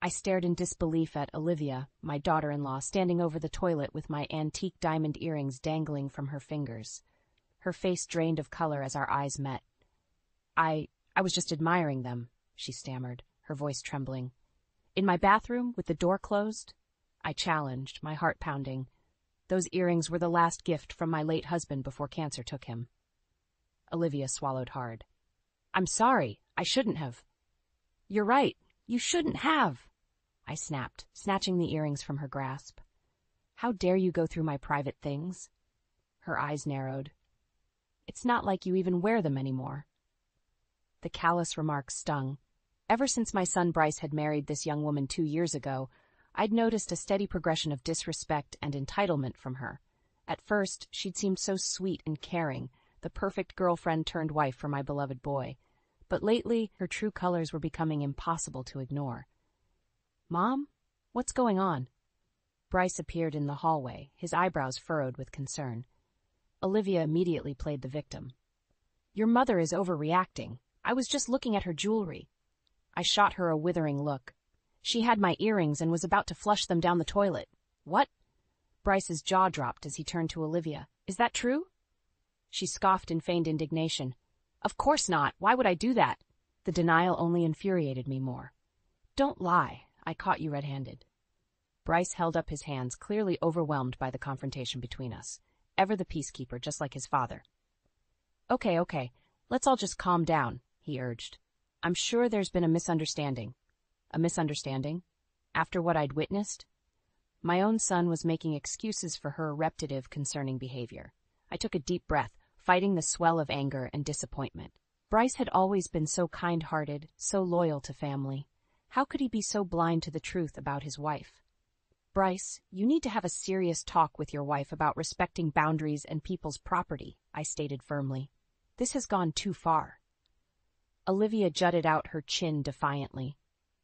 I stared in disbelief at Olivia, my daughter-in-law, standing over the toilet with my antique diamond earrings dangling from her fingers. Her face drained of color as our eyes met. I was just admiring them, she stammered, her voice trembling. In my bathroom, with the door closed? I challenged, my heart pounding. Those earrings were the last gift from my late husband before cancer took him. Olivia swallowed hard. I'm sorry, I shouldn't have. You're right, you shouldn't have, I snapped, snatching the earrings from her grasp. How dare you go through my private things? Her eyes narrowed. It's not like you even wear them anymore. The callous remark stung. Ever since my son Bryce had married this young woman 2 years ago, I'd noticed a steady progression of disrespect and entitlement from her. At first, she'd seemed so sweet and caring, the perfect girlfriend turned wife for my beloved boy. But lately, her true colors were becoming impossible to ignore. Mom? What's going on? Bryce appeared in the hallway, his eyebrows furrowed with concern. Olivia immediately played the victim. Your mother is overreacting. I was just looking at her jewelry. I shot her a withering look. She had my earrings and was about to flush them down the toilet. What? Bryce's jaw dropped as he turned to Olivia. Is that true? She scoffed in feigned indignation. Of course not. Why would I do that? The denial only infuriated me more. Don't lie. I caught you red-handed. Bryce held up his hands, clearly overwhelmed by the confrontation between us. Ever the peacekeeper, just like his father. Okay. Let's all just calm down, he urged. I'm sure there's been a misunderstanding. A misunderstanding? After what I'd witnessed? My own son was making excuses for her repetitive, concerning behavior. I took a deep breath, fighting the swell of anger and disappointment. Bryce had always been so kind-hearted, so loyal to family. How could he be so blind to the truth about his wife? Bryce, you need to have a serious talk with your wife about respecting boundaries and people's property, I stated firmly. This has gone too far. Olivia jutted out her chin defiantly.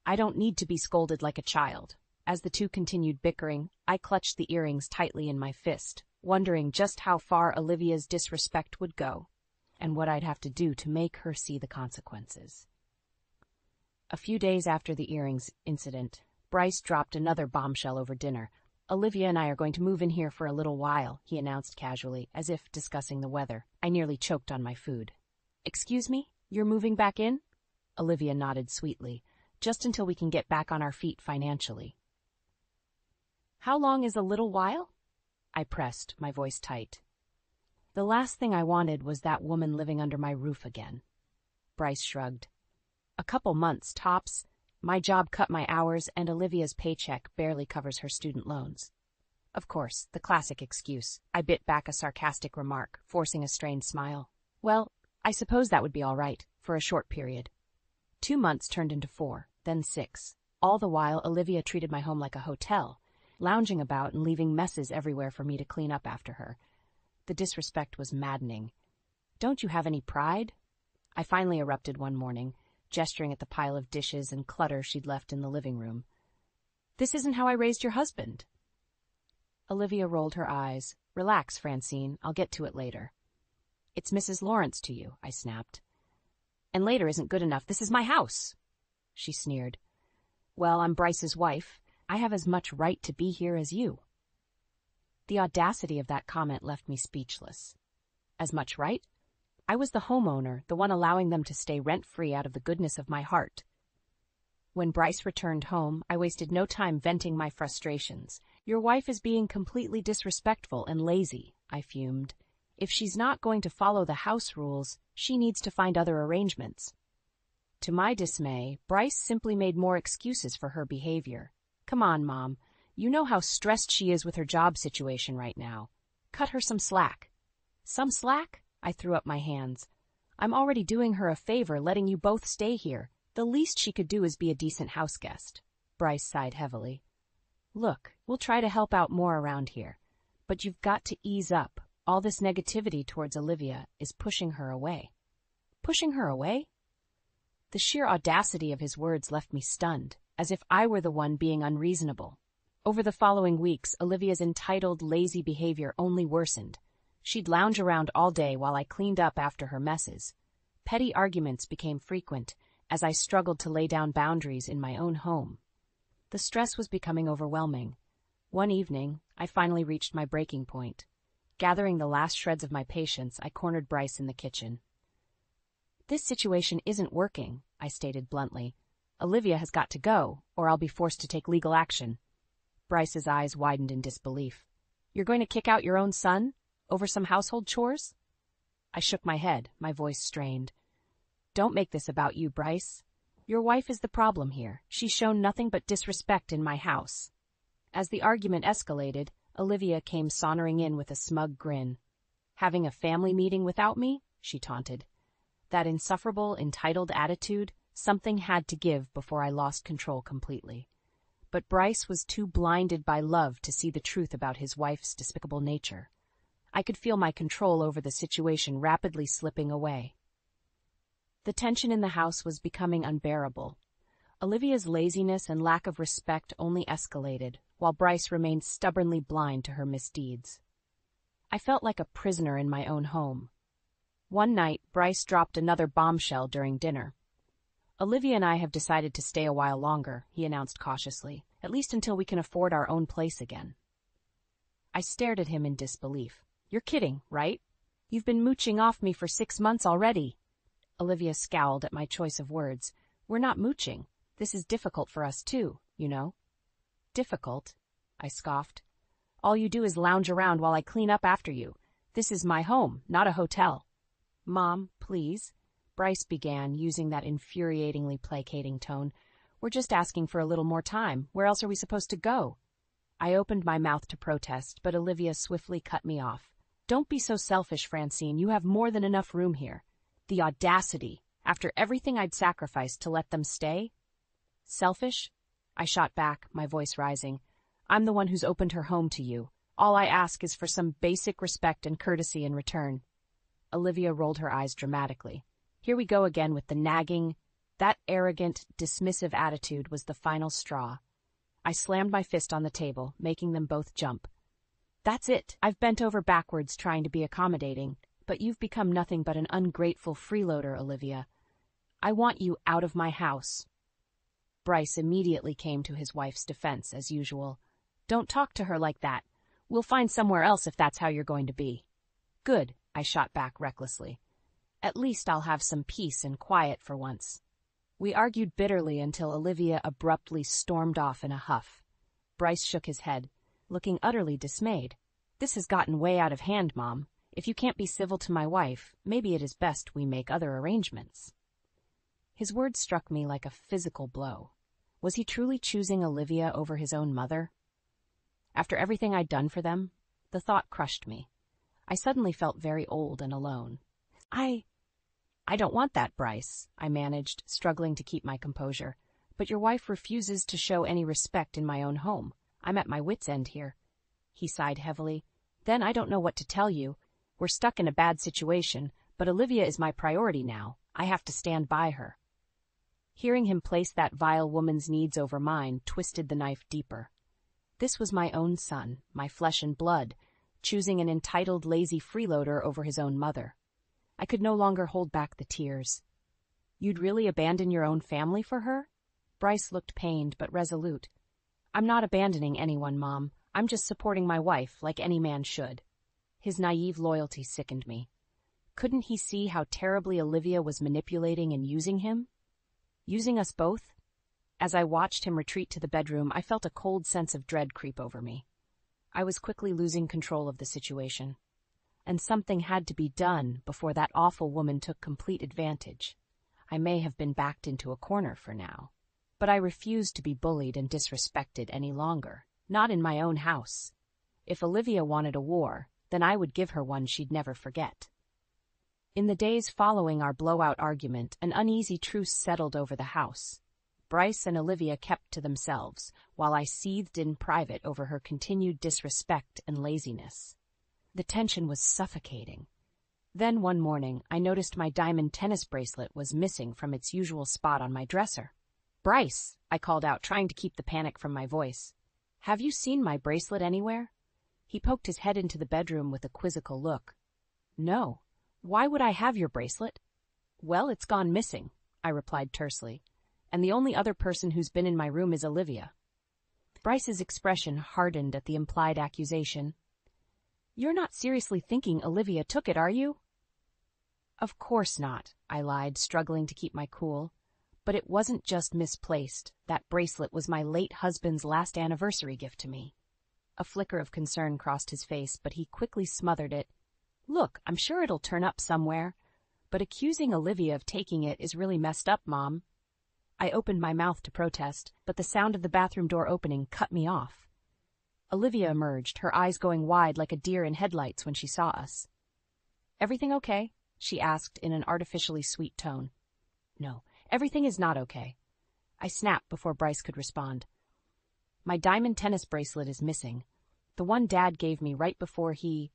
I don't need to be scolded like a child. As the two continued bickering, I clutched the earrings tightly in my fist, wondering just how far Olivia's disrespect would go, and what I'd have to do to make her see the consequences. A few days after the earrings incident, Bryce dropped another bombshell over dinner. Olivia and I are going to move in here for a little while, he announced casually, as if discussing the weather. I nearly choked on my food. Excuse me? You're moving back in? Olivia nodded sweetly. Just until we can get back on our feet financially. How long is a little while? I pressed, my voice tight. The last thing I wanted was that woman living under my roof again. Bryce shrugged. A couple months, tops. My job cut my hours, and Olivia's paycheck barely covers her student loans. Of course, the classic excuse. I bit back a sarcastic remark, forcing a strained smile. Well, I suppose that would be all right, for a short period. 2 months turned into 4, then 6. All the while, Olivia treated my home like a hotel, lounging about and leaving messes everywhere for me to clean up after her. The disrespect was maddening. Don't you have any pride? I finally erupted one morning, gesturing at the pile of dishes and clutter she'd left in the living room. This isn't how I raised your husband. Olivia rolled her eyes. Relax, Francine. I'll get to it later. It's Mrs. Lawrence to you, I snapped. And later isn't good enough. This is my house. She sneered. Well, I'm Bryce's wife. I have as much right to be here as you. The audacity of that comment left me speechless. As much right? I was the homeowner, the one allowing them to stay rent-free out of the goodness of my heart. When Bryce returned home, I wasted no time venting my frustrations. Your wife is being completely disrespectful and lazy, I fumed. If she's not going to follow the house rules, she needs to find other arrangements. To my dismay, Bryce simply made more excuses for her behavior. Come on, Mom. You know how stressed she is with her job situation right now. Cut her some slack. Some slack? I threw up my hands. I'm already doing her a favor letting you both stay here. The least she could do is be a decent house guest. Bryce sighed heavily. Look, we'll try to help out more around here. But you've got to ease up. All this negativity towards Olivia is pushing her away. Pushing her away? The sheer audacity of his words left me stunned, as if I were the one being unreasonable. Over the following weeks, Olivia's entitled, lazy behavior only worsened. She'd lounge around all day while I cleaned up after her messes. Petty arguments became frequent as I struggled to lay down boundaries in my own home. The stress was becoming overwhelming. One evening, I finally reached my breaking point. Gathering the last shreds of my patience, I cornered Bryce in the kitchen. "This situation isn't working," I stated bluntly. "Olivia has got to go, or I'll be forced to take legal action." Bryce's eyes widened in disbelief. "You're going to kick out your own son? Over some household chores?" I shook my head, my voice strained. "Don't make this about you, Bryce. Your wife is the problem here. She's shown nothing but disrespect in my house." As the argument escalated, Olivia came sauntering in with a smug grin. "Having a family meeting without me?" she taunted. That insufferable, entitled attitude, something had to give before I lost control completely. But Bryce was too blinded by love to see the truth about his wife's despicable nature. I could feel my control over the situation rapidly slipping away. The tension in the house was becoming unbearable. Olivia's laziness and lack of respect only escalated, while Bryce remained stubbornly blind to her misdeeds. I felt like a prisoner in my own home. One night, Bryce dropped another bombshell during dinner. "Olivia and I have decided to stay a while longer," he announced cautiously, "at least until we can afford our own place again." I stared at him in disbelief. "You're kidding, right? You've been mooching off me for 6 months already." Olivia scowled at my choice of words. "We're not mooching. This is difficult for us too, you know." "Difficult?" I scoffed. "All you do is lounge around while I clean up after you. This is my home, not a hotel." "Mom, please," Bryce began, using that infuriatingly placating tone. "We're just asking for a little more time. Where else are we supposed to go?" I opened my mouth to protest, but Olivia swiftly cut me off. "Don't be so selfish, Francine. You have more than enough room here." The audacity, after everything I'd sacrificed to let them stay. "Selfish?" I shot back, my voice rising. "I'm the one who's opened her home to you. All I ask is for some basic respect and courtesy in return." Olivia rolled her eyes dramatically. Here we go again with the nagging. That arrogant, dismissive attitude was the final straw. I slammed my fist on the table, making them both jump. "That's it. I've bent over backwards trying to be accommodating, but you've become nothing but an ungrateful freeloader, Olivia. I want you out of my house." Bryce immediately came to his wife's defense, as usual. "Don't talk to her like that. We'll find somewhere else if that's how you're going to be." "Good," I shot back recklessly. "At least I'll have some peace and quiet for once." We argued bitterly until Olivia abruptly stormed off in a huff. Bryce shook his head, looking utterly dismayed. "This has gotten way out of hand, Mom. If you can't be civil to my wife, maybe it is best we make other arrangements." His words struck me like a physical blow. Was he truly choosing Olivia over his own mother? After everything I'd done for them, the thought crushed me. I suddenly felt very old and alone. I don't want that, Bryce," I managed, struggling to keep my composure. "But your wife refuses to show any respect in my own home. I'm at my wit's end here." He sighed heavily. "Then I don't know what to tell you. We're stuck in a bad situation, but Olivia is my priority now. I have to stand by her." Hearing him place that vile woman's needs over mine twisted the knife deeper. This was my own son, my flesh and blood, choosing an entitled, lazy freeloader over his own mother. I could no longer hold back the tears. "You'd really abandon your own family for her?" Bryce looked pained but resolute. "I'm not abandoning anyone, Mom. I'm just supporting my wife, like any man should." His naive loyalty sickened me. Couldn't he see how terribly Olivia was manipulating and using him? Using us both? As I watched him retreat to the bedroom, I felt a cold sense of dread creep over me. I was quickly losing control of the situation. And something had to be done before that awful woman took complete advantage. I may have been backed into a corner for now, but I refused to be bullied and disrespected any longer, not in my own house. If Olivia wanted a war, then I would give her one she'd never forget. In the days following our blowout argument, an uneasy truce settled over the house. Bryce and Olivia kept to themselves, while I seethed in private over her continued disrespect and laziness. The tension was suffocating. Then one morning, I noticed my diamond tennis bracelet was missing from its usual spot on my dresser. "Bryce," I called out, trying to keep the panic from my voice. "Have you seen my bracelet anywhere?" He poked his head into the bedroom with a quizzical look. "No. Why would I have your bracelet?" "Well, it's gone missing," I replied tersely. "And the only other person who's been in my room is Olivia." Bryce's expression hardened at the implied accusation. "You're not seriously thinking Olivia took it, are you?" "Of course not," I lied, struggling to keep my cool. "But it wasn't just misplaced. That bracelet was my late husband's last anniversary gift to me." A flicker of concern crossed his face, but he quickly smothered it. "Look, I'm sure it'll turn up somewhere. But accusing Olivia of taking it is really messed up, Mom." I opened my mouth to protest, but the sound of the bathroom door opening cut me off. Olivia emerged, her eyes going wide like a deer in headlights when she saw us. "Everything okay?" she asked in an artificially sweet tone. "No, everything is not okay." I snapped before Bryce could respond. "My diamond tennis bracelet is missing. The one Dad gave me right before he—"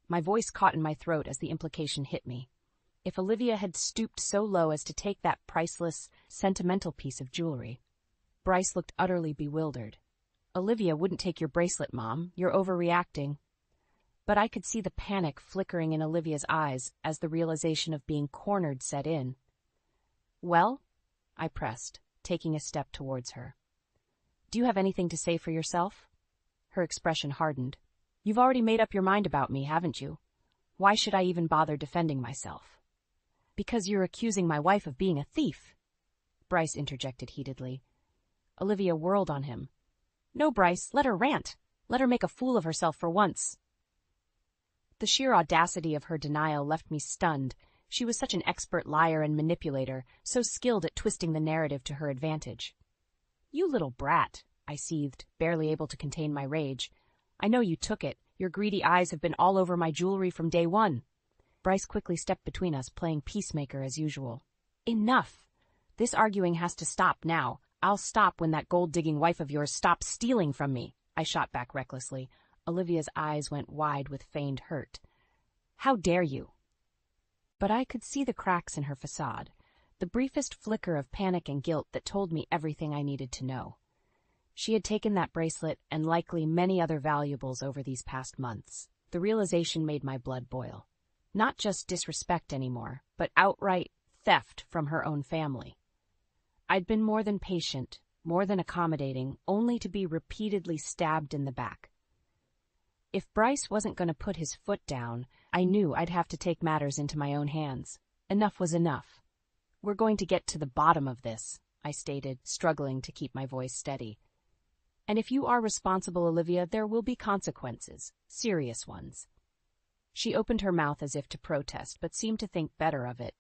My voice caught in my throat as the implication hit me. If Olivia had stooped so low as to take that priceless, sentimental piece of jewelry. Bryce looked utterly bewildered. "Olivia wouldn't take your bracelet, Mom. You're overreacting." But I could see the panic flickering in Olivia's eyes as the realization of being cornered set in. "Well?" I pressed, taking a step towards her. "Do you have anything to say for yourself?" Her expression hardened. "You've already made up your mind about me, haven't you? Why should I even bother defending myself?" "Because you're accusing my wife of being a thief," Bryce interjected heatedly. Olivia whirled on him. "No, Bryce, let her rant. Let her make a fool of herself for once." The sheer audacity of her denial left me stunned. She was such an expert liar and manipulator, so skilled at twisting the narrative to her advantage. "You little brat," I seethed, barely able to contain my rage. "I know you took it. Your greedy eyes have been all over my jewelry from day one." Bryce quickly stepped between us, playing peacemaker as usual. "Enough! This arguing has to stop now. I'll stop when that gold-digging wife of yours stops stealing from me," I shot back recklessly. Olivia's eyes went wide with feigned hurt. "How dare you?" But I could see the cracks in her facade, the briefest flicker of panic and guilt that told me everything I needed to know. She had taken that bracelet and likely many other valuables over these past months. The realization made my blood boil. Not just disrespect anymore, but outright theft from her own family. I'd been more than patient, more than accommodating, only to be repeatedly stabbed in the back. If Bryce wasn't going to put his foot down, I knew I'd have to take matters into my own hands. Enough was enough. "We're going to get to the bottom of this," I stated, struggling to keep my voice steady. "And if you are responsible, Olivia, there will be consequences, serious ones." She opened her mouth as if to protest, but seemed to think better of it.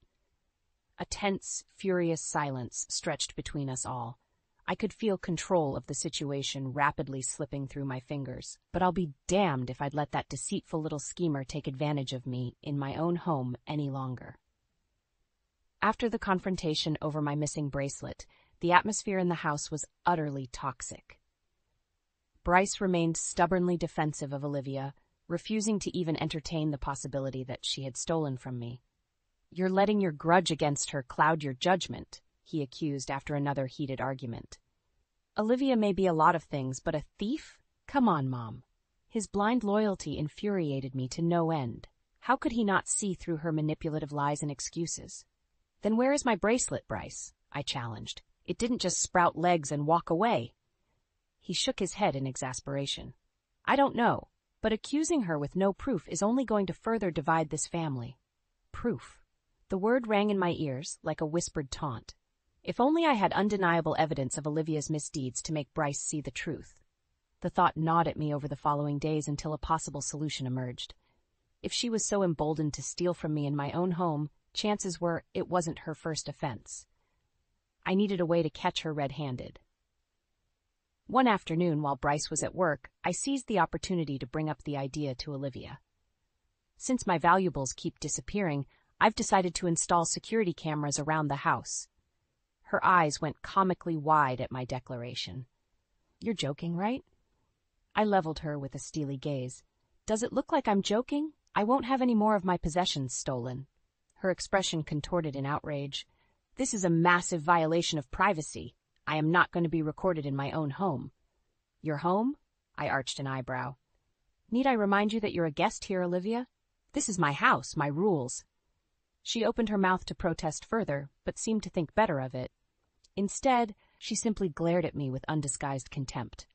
A tense, furious silence stretched between us all. I could feel control of the situation rapidly slipping through my fingers, but I'll be damned if I'd let that deceitful little schemer take advantage of me in my own home any longer. After the confrontation over my missing bracelet, the atmosphere in the house was utterly toxic. Bryce remained stubbornly defensive of Olivia, refusing to even entertain the possibility that she had stolen from me. "You're letting your grudge against her cloud your judgment," he accused after another heated argument. "Olivia may be a lot of things, but a thief? Come on, Mom." His blind loyalty infuriated me to no end. How could he not see through her manipulative lies and excuses? "Then where is my bracelet, Bryce?" I challenged. "It didn't just sprout legs and walk away." He shook his head in exasperation. "I don't know, but accusing her with no proof is only going to further divide this family." Proof. The word rang in my ears like a whispered taunt. If only I had undeniable evidence of Olivia's misdeeds to make Bryce see the truth. The thought gnawed at me over the following days until a possible solution emerged. If she was so emboldened to steal from me in my own home, chances were it wasn't her first offense. I needed a way to catch her red-handed. One afternoon, while Bryce was at work, I seized the opportunity to bring up the idea to Olivia. "Since my valuables keep disappearing, I've decided to install security cameras around the house." Her eyes went comically wide at my declaration. "You're joking, right?" I leveled her with a steely gaze. "Does it look like I'm joking? I won't have any more of my possessions stolen." Her expression contorted in outrage. "This is a massive violation of privacy. I am not going to be recorded in my own home." "Your home?" I arched an eyebrow. "Need I remind you that you're a guest here, Olivia? This is my house, my rules." She opened her mouth to protest further, but seemed to think better of it. Instead, she simply glared at me with undisguised contempt.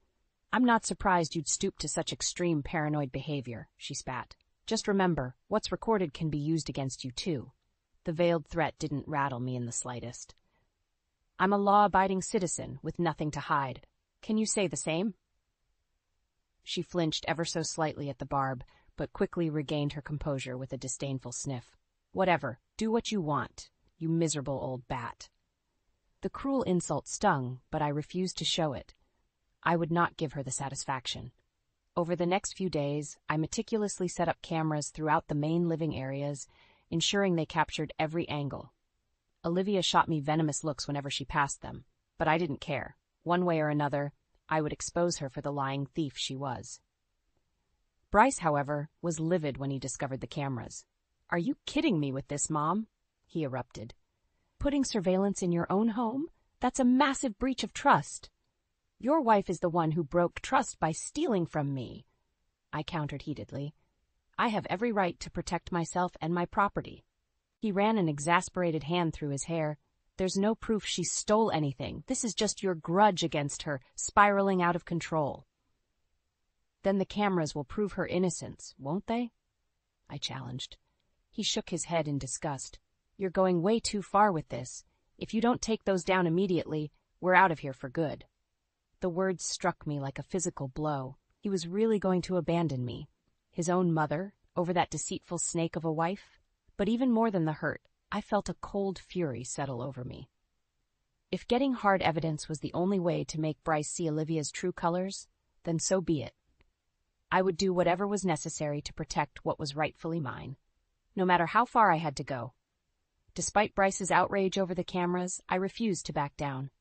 I'm not surprised you'd stoop to such extreme paranoid behavior, she spat. Just remember, what's recorded can be used against you too. The veiled threat didn't rattle me in the slightest. I'm a law-abiding citizen with nothing to hide. Can you say the same? She flinched ever so slightly at the barb, but quickly regained her composure with a disdainful sniff. Whatever, do what you want, you miserable old bat. The cruel insult stung, but I refused to show it. I would not give her the satisfaction. Over the next few days, I meticulously set up cameras throughout the main living areas, ensuring they captured every angle. Olivia shot me venomous looks whenever she passed them, but I didn't care. One way or another, I would expose her for the lying thief she was. Bryce, however, was livid when he discovered the cameras. Are you kidding me with this, Mom? He erupted. Putting surveillance in your own home? That's a massive breach of trust. Your wife is the one who broke trust by stealing from me, I countered heatedly. I have every right to protect myself and my property. He ran an exasperated hand through his hair. There's no proof she stole anything. This is just your grudge against her, spiraling out of control. Then the cameras will prove her innocence, won't they? I challenged. He shook his head in disgust. You're going way too far with this. If you don't take those down immediately, we're out of here for good. The words struck me like a physical blow. He was really going to abandon me. His own mother, over that deceitful snake of a wife? But even more than the hurt, I felt a cold fury settle over me. If getting hard evidence was the only way to make Bryce see Olivia's true colors, then so be it. I would do whatever was necessary to protect what was rightfully mine, no matter how far I had to go. Despite Bryce's outrage over the cameras, I refused to back down.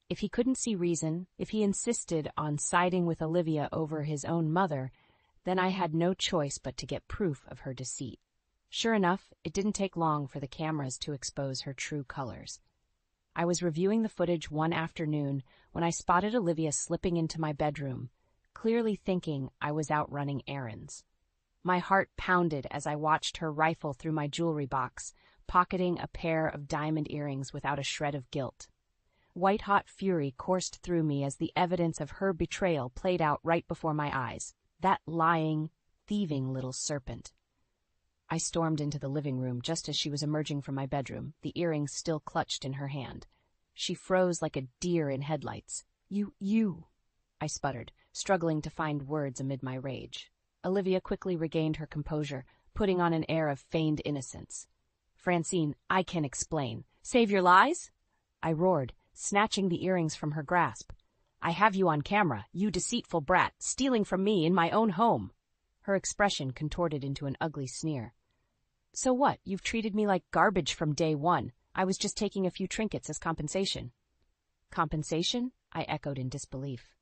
If he couldn't see reason, if he insisted on siding with Olivia over his own mother, then I had no choice but to get proof of her deceit. Sure enough, it didn't take long for the cameras to expose her true colors. I was reviewing the footage one afternoon when I spotted Olivia slipping into my bedroom, clearly thinking I was out running errands. My heart pounded as I watched her rifle through my jewelry box, pocketing a pair of diamond earrings without a shred of guilt. White-hot fury coursed through me as the evidence of her betrayal played out right before my eyes. That lying, thieving little serpent. I stormed into the living room just as she was emerging from my bedroom, the earrings still clutched in her hand. She froze like a deer in headlights. You, I sputtered, struggling to find words amid my rage. Olivia quickly regained her composure, putting on an air of feigned innocence. Francine, I can explain. Save your lies? I roared, snatching the earrings from her grasp. I have you on camera, you deceitful brat, stealing from me in my own home. Her expression contorted into an ugly sneer. So what? You've treated me like garbage from day one. I was just taking a few trinkets as compensation. Compensation? I echoed in disbelief.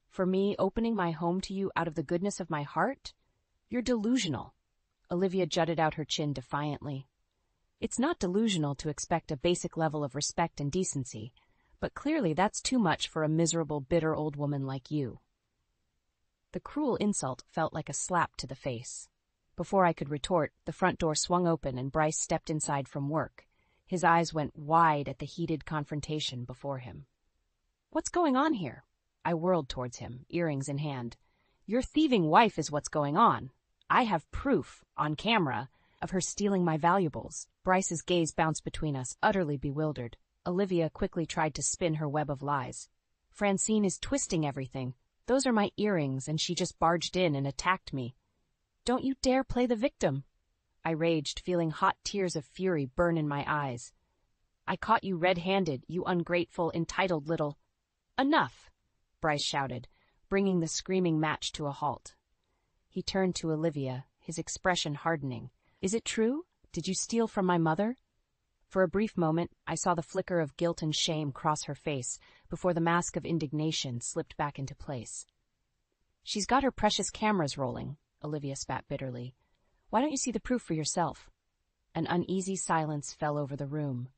For me opening my home to you out of the goodness of my heart? You're delusional. Olivia jutted out her chin defiantly. It's not delusional to expect a basic level of respect and decency, but clearly that's too much for a miserable, bitter old woman like you. The cruel insult felt like a slap to the face. Before I could retort, the front door swung open and Bryce stepped inside from work. His eyes went wide at the heated confrontation before him. What's going on here? I whirled towards him, earrings in hand. Your thieving wife is what's going on. I have proof, on camera, of her stealing my valuables. Bryce's gaze bounced between us, utterly bewildered. Olivia quickly tried to spin her web of lies. Francine is twisting everything. Those are my earrings, and she just barged in and attacked me. Don't you dare play the victim. I raged, feeling hot tears of fury burn in my eyes. I caught you red-handed, you ungrateful, entitled little... Enough, Bryce shouted, bringing the screaming match to a halt. He turned to Olivia, his expression hardening. Is it true? Did you steal from my mother? For a brief moment, I saw the flicker of guilt and shame cross her face before the mask of indignation slipped back into place. She's got her precious cameras rolling, Olivia spat bitterly. Why don't you see the proof for yourself? An uneasy silence fell over the room.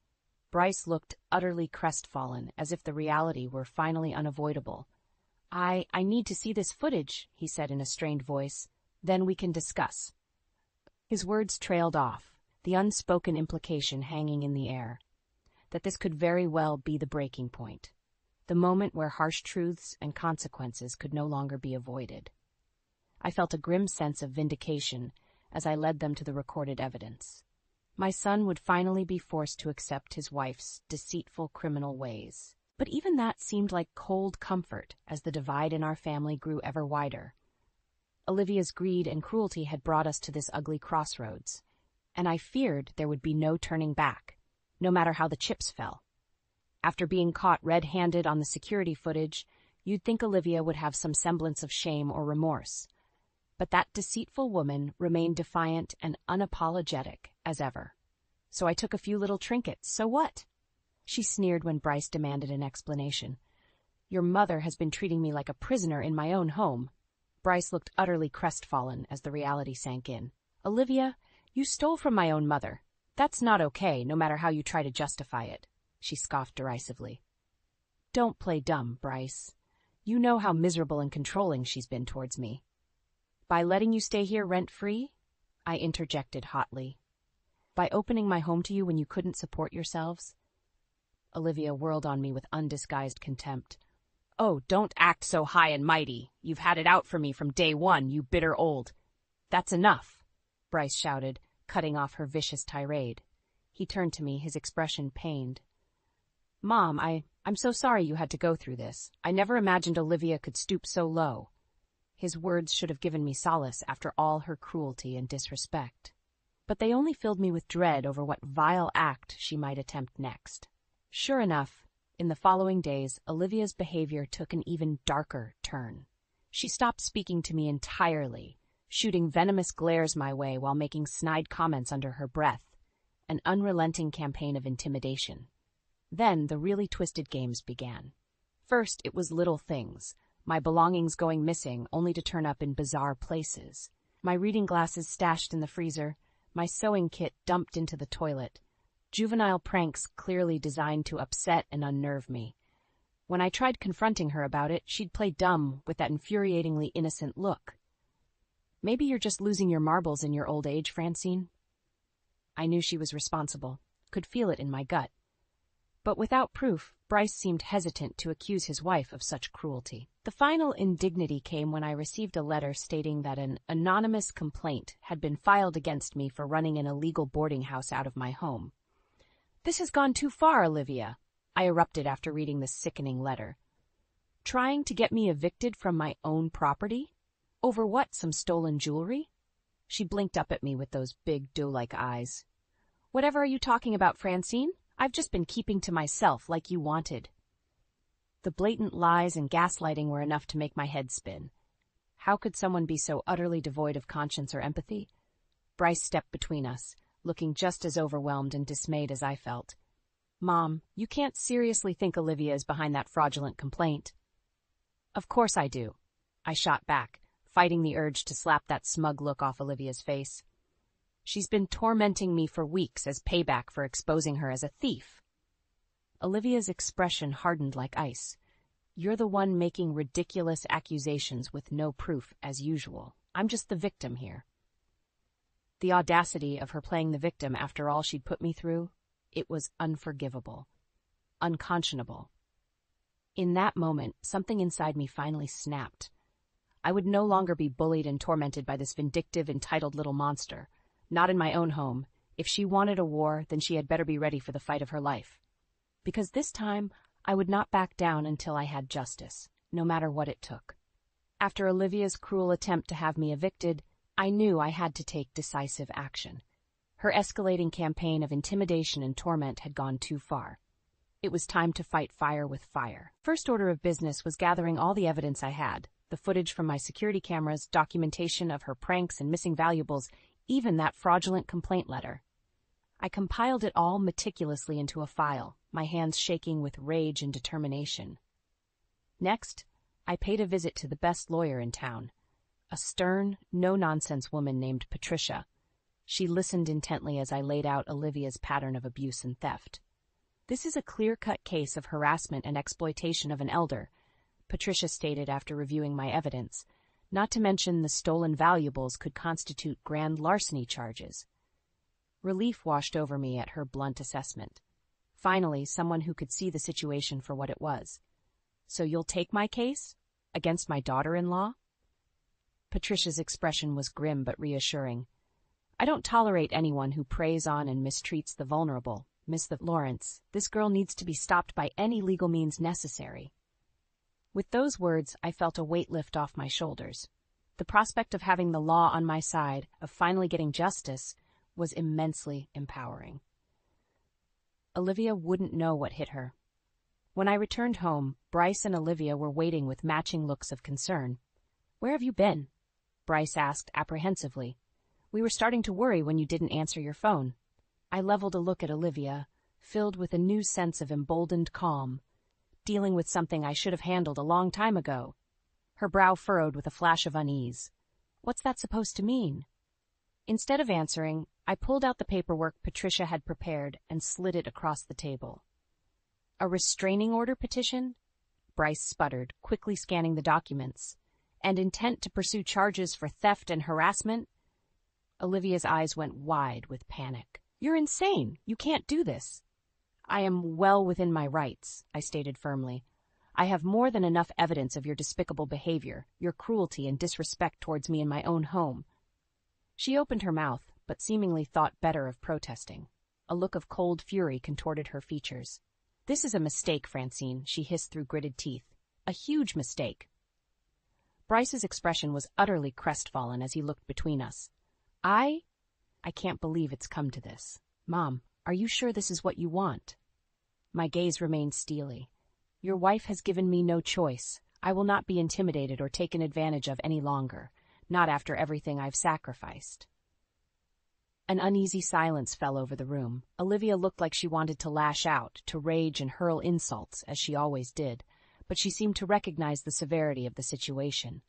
Bryce looked utterly crestfallen, as if the reality were finally unavoidable. I need to see this footage, he said in a strained voice. Then we can discuss. His words trailed off, the unspoken implication hanging in the air, that this could very well be the breaking point. the moment where harsh truths and consequences could no longer be avoided. I felt a grim sense of vindication as I led them to the recorded evidence. My son would finally be forced to accept his wife's deceitful criminal ways. But even that seemed like cold comfort as the divide in our family grew ever wider. Olivia's greed and cruelty had brought us to this ugly crossroads, and I feared there would be no turning back, no matter how the chips fell. After being caught red-handed on the security footage, you'd think Olivia would have some semblance of shame or remorse. But that deceitful woman remained defiant and unapologetic as ever. So I took a few little trinkets, so what? She sneered when Bryce demanded an explanation. Your mother has been treating me like a prisoner in my own home. Bryce looked utterly crestfallen as the reality sank in. Olivia, you stole from my own mother. That's not okay, no matter how you try to justify it, she scoffed derisively. Don't play dumb, Bryce. You know how miserable and controlling she's been towards me. By letting you stay here rent-free? I interjected hotly. By opening my home to you when you couldn't support yourselves? Olivia whirled on me with undisguised contempt. Oh, don't act so high and mighty. You've had it out for me from day one, you bitter old. That's enough, Bryce shouted, cutting off her vicious tirade. He turned to me, his expression pained. Mom, I'm so sorry you had to go through this. I never imagined Olivia could stoop so low. His words should have given me solace after all her cruelty and disrespect. But they only filled me with dread over what vile act she might attempt next. Sure enough, in the following days, Olivia's behavior took an even darker turn. She stopped speaking to me entirely, shooting venomous glares my way while making snide comments under her breath, an unrelenting campaign of intimidation. Then the really twisted games began. First, it was little things, my belongings going missing only to turn up in bizarre places, my reading glasses stashed in the freezer, my sewing kit dumped into the toilet, juvenile pranks clearly designed to upset and unnerve me. When I tried confronting her about it, she'd play dumb with that infuriatingly innocent look. Maybe you're just losing your marbles in your old age, Francine? I knew she was responsible, could feel it in my gut. But without proof, Bryce seemed hesitant to accuse his wife of such cruelty. The final indignity came when I received a letter stating that an anonymous complaint had been filed against me for running an illegal boarding house out of my home. This has gone too far, Olivia, I erupted after reading the sickening letter. Trying to get me evicted from my own property? Over what, some stolen jewelry? She blinked up at me with those big doe-like eyes. Whatever are you talking about, Francine? I've just been keeping to myself like you wanted. The blatant lies and gaslighting were enough to make my head spin. How could someone be so utterly devoid of conscience or empathy? Bryce stepped between us, looking just as overwhelmed and dismayed as I felt. Mom, you can't seriously think Olivia is behind that fraudulent complaint. Of course I do, I shot back, fighting the urge to slap that smug look off Olivia's face. She's been tormenting me for weeks as payback for exposing her as a thief. Olivia's expression hardened like ice. You're the one making ridiculous accusations with no proof, as usual. I'm just the victim here. The audacity of her playing the victim after all she'd put me through, it was unforgivable, unconscionable. In that moment, something inside me finally snapped. I would no longer be bullied and tormented by this vindictive, entitled little monster. Not in my own home. If she wanted a war, then she had better be ready for the fight of her life. Because this time, I would not back down until I had justice, no matter what it took. After Olivia's cruel attempt to have me evicted, I knew I had to take decisive action. Her escalating campaign of intimidation and torment had gone too far. It was time to fight fire with fire. First order of business was gathering all the evidence I had, the footage from my security cameras, documentation of her pranks and missing valuables, even that fraudulent complaint letter. I compiled it all meticulously into a file, my hands shaking with rage and determination. Next, I paid a visit to the best lawyer in town, a stern, no-nonsense woman named Patricia. She listened intently as I laid out Olivia's pattern of abuse and theft. This is a clear-cut case of harassment and exploitation of an elder, Patricia stated after reviewing my evidence. Not to mention the stolen valuables could constitute grand larceny charges. Relief washed over me at her blunt assessment. Finally, someone who could see the situation for what it was. So you'll take my case? Against my daughter-in-law? Patricia's expression was grim but reassuring. I don't tolerate anyone who preys on and mistreats the vulnerable. Miss Lawrence, this girl needs to be stopped by any legal means necessary. With those words, I felt a weight lift off my shoulders. The prospect of having the law on my side, of finally getting justice, was immensely empowering. Olivia wouldn't know what hit her. When I returned home, Bryce and Olivia were waiting with matching looks of concern. "Where have you been?" Bryce asked apprehensively. "We were starting to worry when you didn't answer your phone." I leveled a look at Olivia, filled with a new sense of emboldened calm, dealing with something I should have handled a long time ago. Her brow furrowed with a flash of unease. What's that supposed to mean? Instead of answering, I pulled out the paperwork Patricia had prepared and slid it across the table. "A restraining order petition?" Bryce sputtered, quickly scanning the documents. "And intent to pursue charges for theft and harassment?" Olivia's eyes went wide with panic. "You're insane! You can't do this!" "I am well within my rights," I stated firmly. "I have more than enough evidence of your despicable behavior, your cruelty and disrespect towards me in my own home." She opened her mouth, but seemingly thought better of protesting. A look of cold fury contorted her features. "This is a mistake, Francine," she hissed through gritted teeth. "A huge mistake." Bryce's expression was utterly crestfallen as he looked between us. I can't believe it's come to this. Mom, are you sure this is what you want?" My gaze remained steely. "Your wife has given me no choice. I will not be intimidated or taken advantage of any longer, not after everything I've sacrificed." An uneasy silence fell over the room. Olivia looked like she wanted to lash out, to rage and hurl insults, as she always did, but she seemed to recognize the severity of the situation.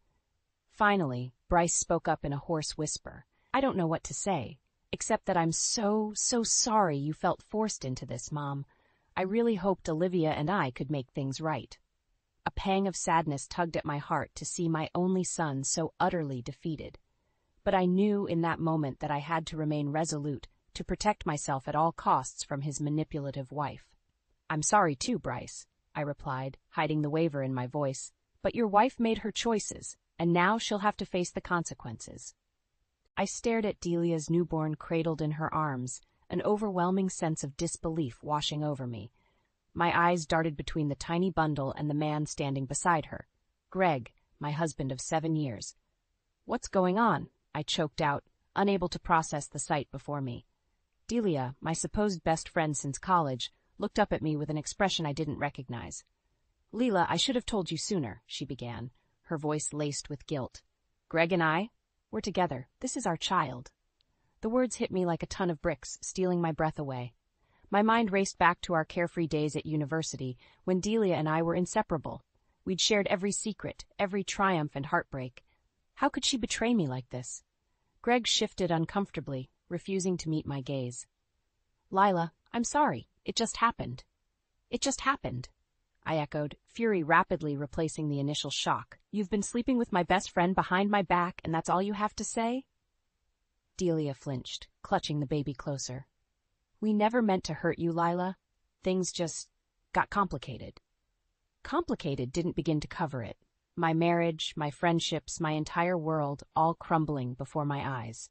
Finally, Bryce spoke up in a hoarse whisper. "I don't know what to say, except that I'm so sorry you felt forced into this, Mom. I really hoped Olivia and I could make things right." A pang of sadness tugged at my heart to see my only son so utterly defeated. But I knew in that moment that I had to remain resolute, to protect myself at all costs from his manipulative wife. "I'm sorry too, Bryce," I replied, hiding the waver in my voice. "But your wife made her choices, and now she'll have to face the consequences." I stared at Delia's newborn cradled in her arms, an overwhelming sense of disbelief washing over me. My eyes darted between the tiny bundle and the man standing beside her. Greg, my husband of 7 years. "What's going on?" I choked out, unable to process the sight before me. Delia, my supposed best friend since college, looked up at me with an expression I didn't recognize. "Leela, I should have told you sooner," she began, her voice laced with guilt. "Greg and we're together. This is our child." The words hit me like a ton of bricks, stealing my breath away. My mind raced back to our carefree days at university, when Delia and I were inseparable. We'd shared every secret, every triumph and heartbreak. How could she betray me like this? Greg shifted uncomfortably, refusing to meet my gaze. "Lila, I'm sorry. It just happened." "It just happened," I echoed, fury rapidly replacing the initial shock. "You've been sleeping with my best friend behind my back, and that's all you have to say?" Delia flinched, clutching the baby closer. "We never meant to hurt you, Lila. Things just got complicated." Complicated didn't begin to cover it. My marriage, my friendships, my entire world, all crumbling before my eyes.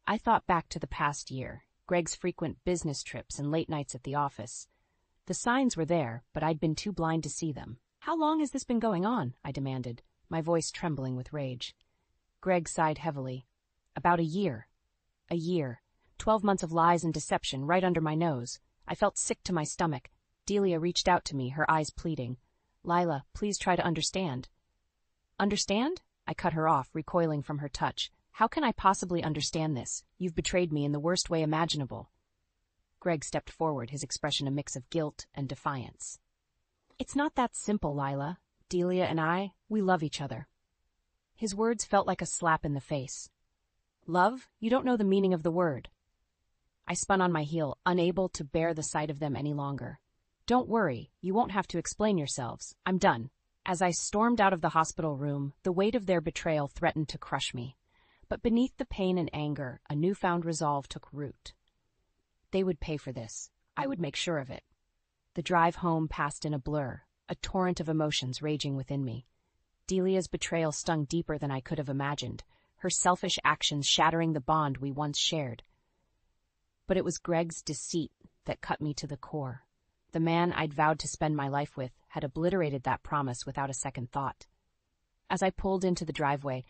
I thought back to the past year, Greg's frequent business trips and late nights at the office. The signs were there, but I'd been too blind to see them. "How long has this been going on?" I demanded, my voice trembling with rage. Greg sighed heavily. "About a year. A year. 12 months of lies and deception right under my nose. I felt sick to my stomach. Delia reached out to me, her eyes pleading. "Lila, please try to understand." "Understand?" I cut her off, recoiling from her touch. "How can I possibly understand this? You've betrayed me in the worst way imaginable." Greg stepped forward, his expression a mix of guilt and defiance. "It's not that simple, Lila. Delia and we love each other." His words felt like a slap in the face. "Love? You don't know the meaning of the word." I spun on my heel, unable to bear the sight of them any longer. "Don't worry, you won't have to explain yourselves. I'm done." As I stormed out of the hospital room, the weight of their betrayal threatened to crush me. But beneath the pain and anger, a newfound resolve took root. They would pay for this. I would make sure of it. The drive home passed in a blur, a torrent of emotions raging within me. Delia's betrayal stung deeper than I could have imagined, her selfish actions shattering the bond we once shared. But it was Greg's deceit that cut me to the core. The man I'd vowed to spend my life with had obliterated that promise without a second thought. As I pulled into the driveway,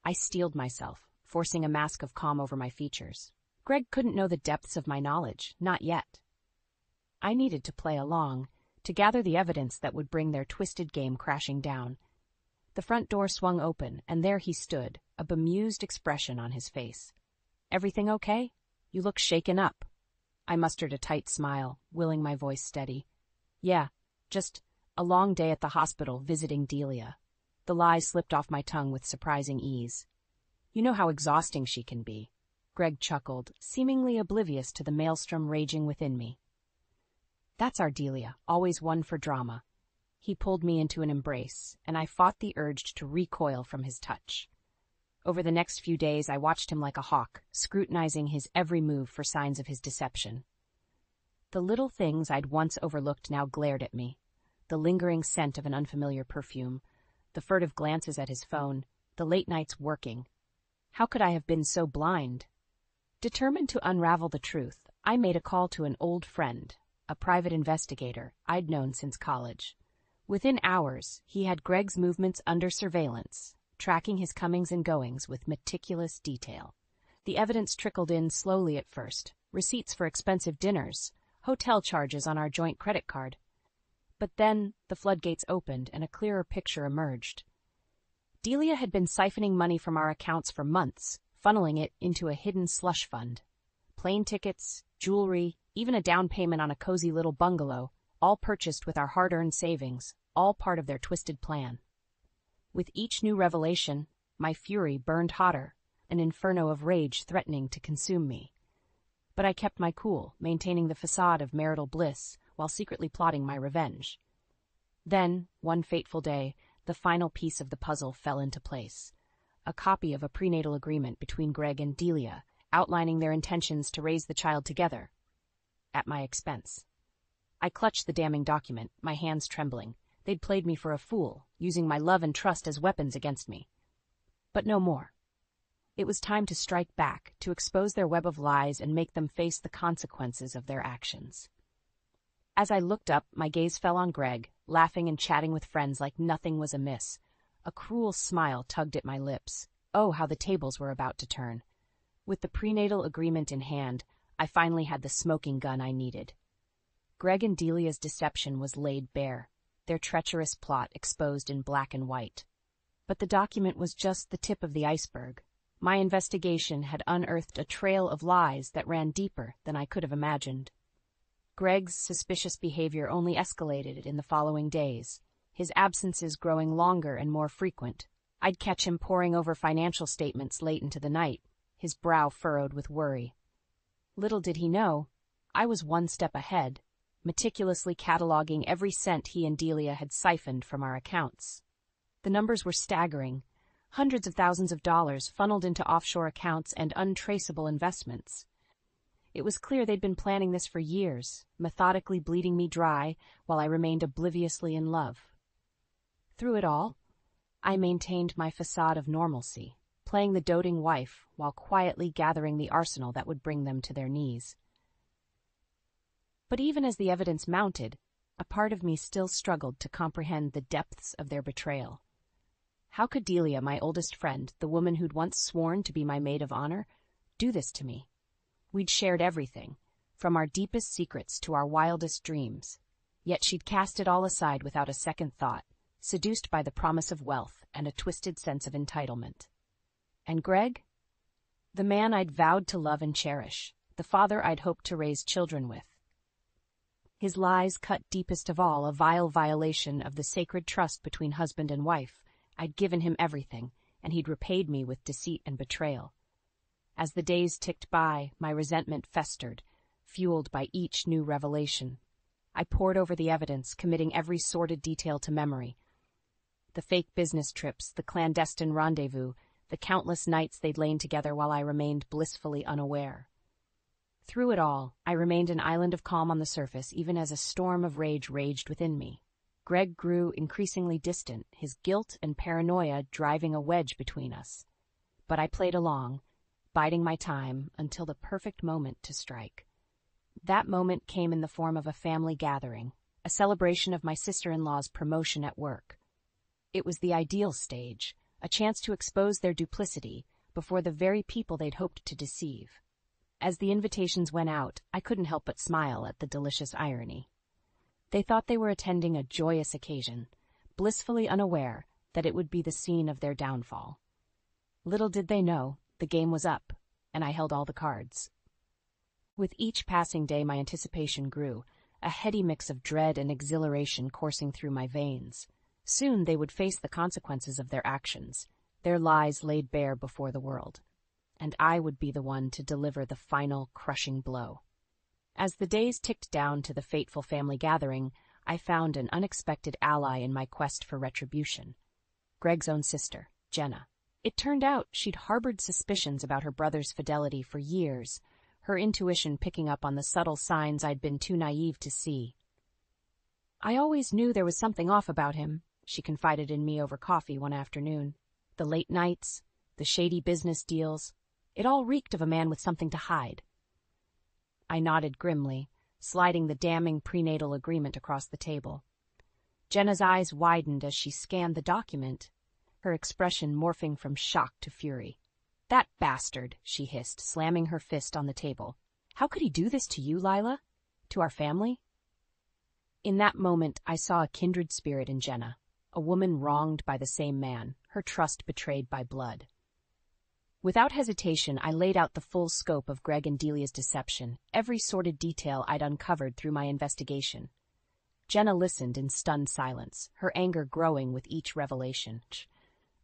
I steeled myself, forcing a mask of calm over my features. Greg couldn't know the depths of my knowledge, not yet. I needed to play along, to gather the evidence that would bring their twisted game crashing down. The front door swung open, and there he stood, a bemused expression on his face. "Everything okay? You look shaken up." I mustered a tight smile, willing my voice steady. "Yeah, just a long day at the hospital visiting Delia." The lies slipped off my tongue with surprising ease. "You know how exhausting she can be." Greg chuckled, seemingly oblivious to the maelstrom raging within me. "That's our Delia, always one for drama." He pulled me into an embrace, and I fought the urge to recoil from his touch. Over the next few days, I watched him like a hawk, scrutinizing his every move for signs of his deception. The little things I'd once overlooked now glared at me. The lingering scent of an unfamiliar perfume, the furtive glances at his phone, the late nights working. How could I have been so blind? Determined to unravel the truth, I made a call to an old friend, a private investigator I'd known since college. Within hours, he had Greg's movements under surveillance, tracking his comings and goings with meticulous detail. The evidence trickled in slowly at first, receipts for expensive dinners, hotel charges on our joint credit card. But then the floodgates opened and a clearer picture emerged. Delia had been siphoning money from our accounts for months, funneling it into a hidden slush fund. Plane tickets, jewelry, even a down payment on a cozy little bungalow, all purchased with our hard-earned savings, all part of their twisted plan. With each new revelation, my fury burned hotter, an inferno of rage threatening to consume me. But I kept my cool, maintaining the facade of marital bliss while secretly plotting my revenge. Then, one fateful day, the final piece of the puzzle fell into place. A copy of a prenatal agreement between Greg and Delia, outlining their intentions to raise the child together, at my expense. I clutched the damning document, my hands trembling. They'd played me for a fool, using my love and trust as weapons against me. But no more. It was time to strike back, to expose their web of lies and make them face the consequences of their actions. As I looked up, my gaze fell on Greg, laughing and chatting with friends like nothing was amiss. A cruel smile tugged at my lips. Oh, how the tables were about to turn. With the prenatal agreement in hand, I finally had the smoking gun I needed. Greg and Delia's deception was laid bare, their treacherous plot exposed in black and white. But the document was just the tip of the iceberg. My investigation had unearthed a trail of lies that ran deeper than I could have imagined. Greg's suspicious behavior only escalated in the following days, his absences growing longer and more frequent. I'd catch him poring over financial statements late into the night, his brow furrowed with worry. Little did he know, I was one step ahead, meticulously cataloging every cent he and Delia had siphoned from our accounts. The numbers were staggering, hundreds of thousands of dollars funneled into offshore accounts and untraceable investments. It was clear they'd been planning this for years, methodically bleeding me dry while I remained obliviously in love. Through it all, I maintained my facade of normalcy, playing the doting wife while quietly gathering the arsenal that would bring them to their knees. But even as the evidence mounted, a part of me still struggled to comprehend the depths of their betrayal. How could Delia, my oldest friend, the woman who'd once sworn to be my maid of honor, do this to me? We'd shared everything, from our deepest secrets to our wildest dreams. Yet she'd cast it all aside without a second thought, seduced by the promise of wealth and a twisted sense of entitlement. And Greg? The man I'd vowed to love and cherish, the father I'd hoped to raise children with. His lies cut deepest of all, a vile violation of the sacred trust between husband and wife. I'd given him everything, and he'd repaid me with deceit and betrayal. As the days ticked by, my resentment festered, fueled by each new revelation. I pored over the evidence, committing every sordid detail to memory. The fake business trips, the clandestine rendezvous, the countless nights they'd lain together while I remained blissfully unaware. Through it all, I remained an island of calm on the surface, even as a storm of rage raged within me. Greg grew increasingly distant, his guilt and paranoia driving a wedge between us. But I played along, biding my time until the perfect moment to strike. That moment came in the form of a family gathering, a celebration of my sister-in-law's promotion at work. It was the ideal stage, a chance to expose their duplicity before the very people they'd hoped to deceive. As the invitations went out, I couldn't help but smile at the delicious irony. They thought they were attending a joyous occasion, blissfully unaware that it would be the scene of their downfall. Little did they know, the game was up, and I held all the cards. With each passing day, my anticipation grew, a heady mix of dread and exhilaration coursing through my veins. Soon they would face the consequences of their actions, their lies laid bare before the world, and I would be the one to deliver the final, crushing blow. As the days ticked down to the fateful family gathering, I found an unexpected ally in my quest for retribution. Greg's own sister, Jenna. It turned out she'd harbored suspicions about her brother's fidelity for years, her intuition picking up on the subtle signs I'd been too naive to see. "I always knew there was something off about him," she confided in me over coffee one afternoon. "The late nights, the shady business deals, it all reeked of a man with something to hide." I nodded grimly, sliding the damning prenatal agreement across the table. Jenna's eyes widened as she scanned the document, her expression morphing from shock to fury. "That bastard," she hissed, slamming her fist on the table. "How could he do this to you, Lila? To our family?" In that moment, I saw a kindred spirit in Jenna, a woman wronged by the same man, her trust betrayed by blood. Without hesitation, I laid out the full scope of Greg and Delia's deception, every sordid detail I'd uncovered through my investigation. Jenna listened in stunned silence, her anger growing with each revelation.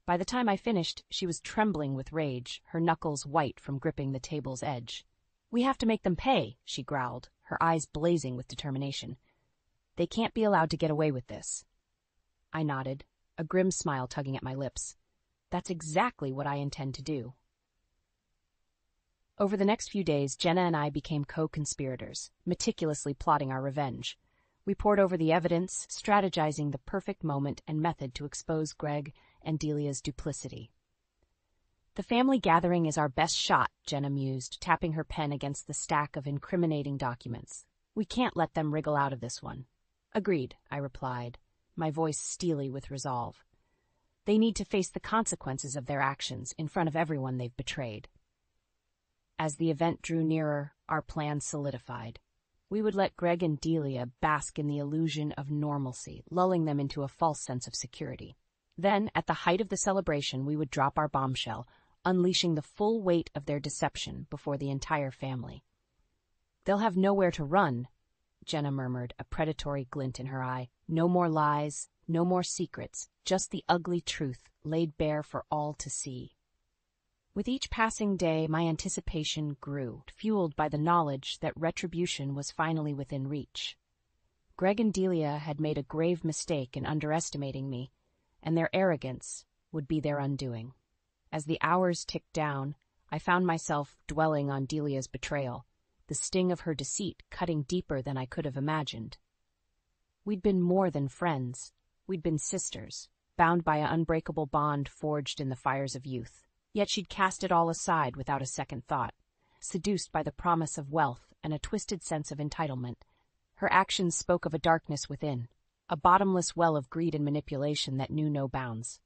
By the time I finished, she was trembling with rage, her knuckles white from gripping the table's edge. "We have to make them pay," she growled, her eyes blazing with determination. "They can't be allowed to get away with this." I nodded, a grim smile tugging at my lips. "That's exactly what I intend to do." Over the next few days, Jenna and I became co-conspirators, meticulously plotting our revenge. We pored over the evidence, strategizing the perfect moment and method to expose Greg and Delia's duplicity. "The family gathering is our best shot," Jenna mused, tapping her pen against the stack of incriminating documents. "We can't let them wriggle out of this one." "Agreed," I replied, my voice steely with resolve. "They need to face the consequences of their actions in front of everyone they've betrayed." As the event drew nearer, our plan solidified. We would let Greg and Delia bask in the illusion of normalcy, lulling them into a false sense of security. Then, at the height of the celebration, we would drop our bombshell, unleashing the full weight of their deception before the entire family. "They'll have nowhere to run," Jenna murmured, a predatory glint in her eye. "No more lies, no more secrets, just the ugly truth laid bare for all to see." With each passing day, my anticipation grew, fueled by the knowledge that retribution was finally within reach. Greg and Delia had made a grave mistake in underestimating me, and their arrogance would be their undoing. As the hours ticked down, I found myself dwelling on Delia's betrayal, the sting of her deceit cutting deeper than I could have imagined. We'd been more than friends. We'd been sisters, bound by an unbreakable bond forged in the fires of youth. Yet she'd cast it all aside without a second thought, seduced by the promise of wealth and a twisted sense of entitlement. Her actions spoke of a darkness within, a bottomless well of greed and manipulation that knew no bounds.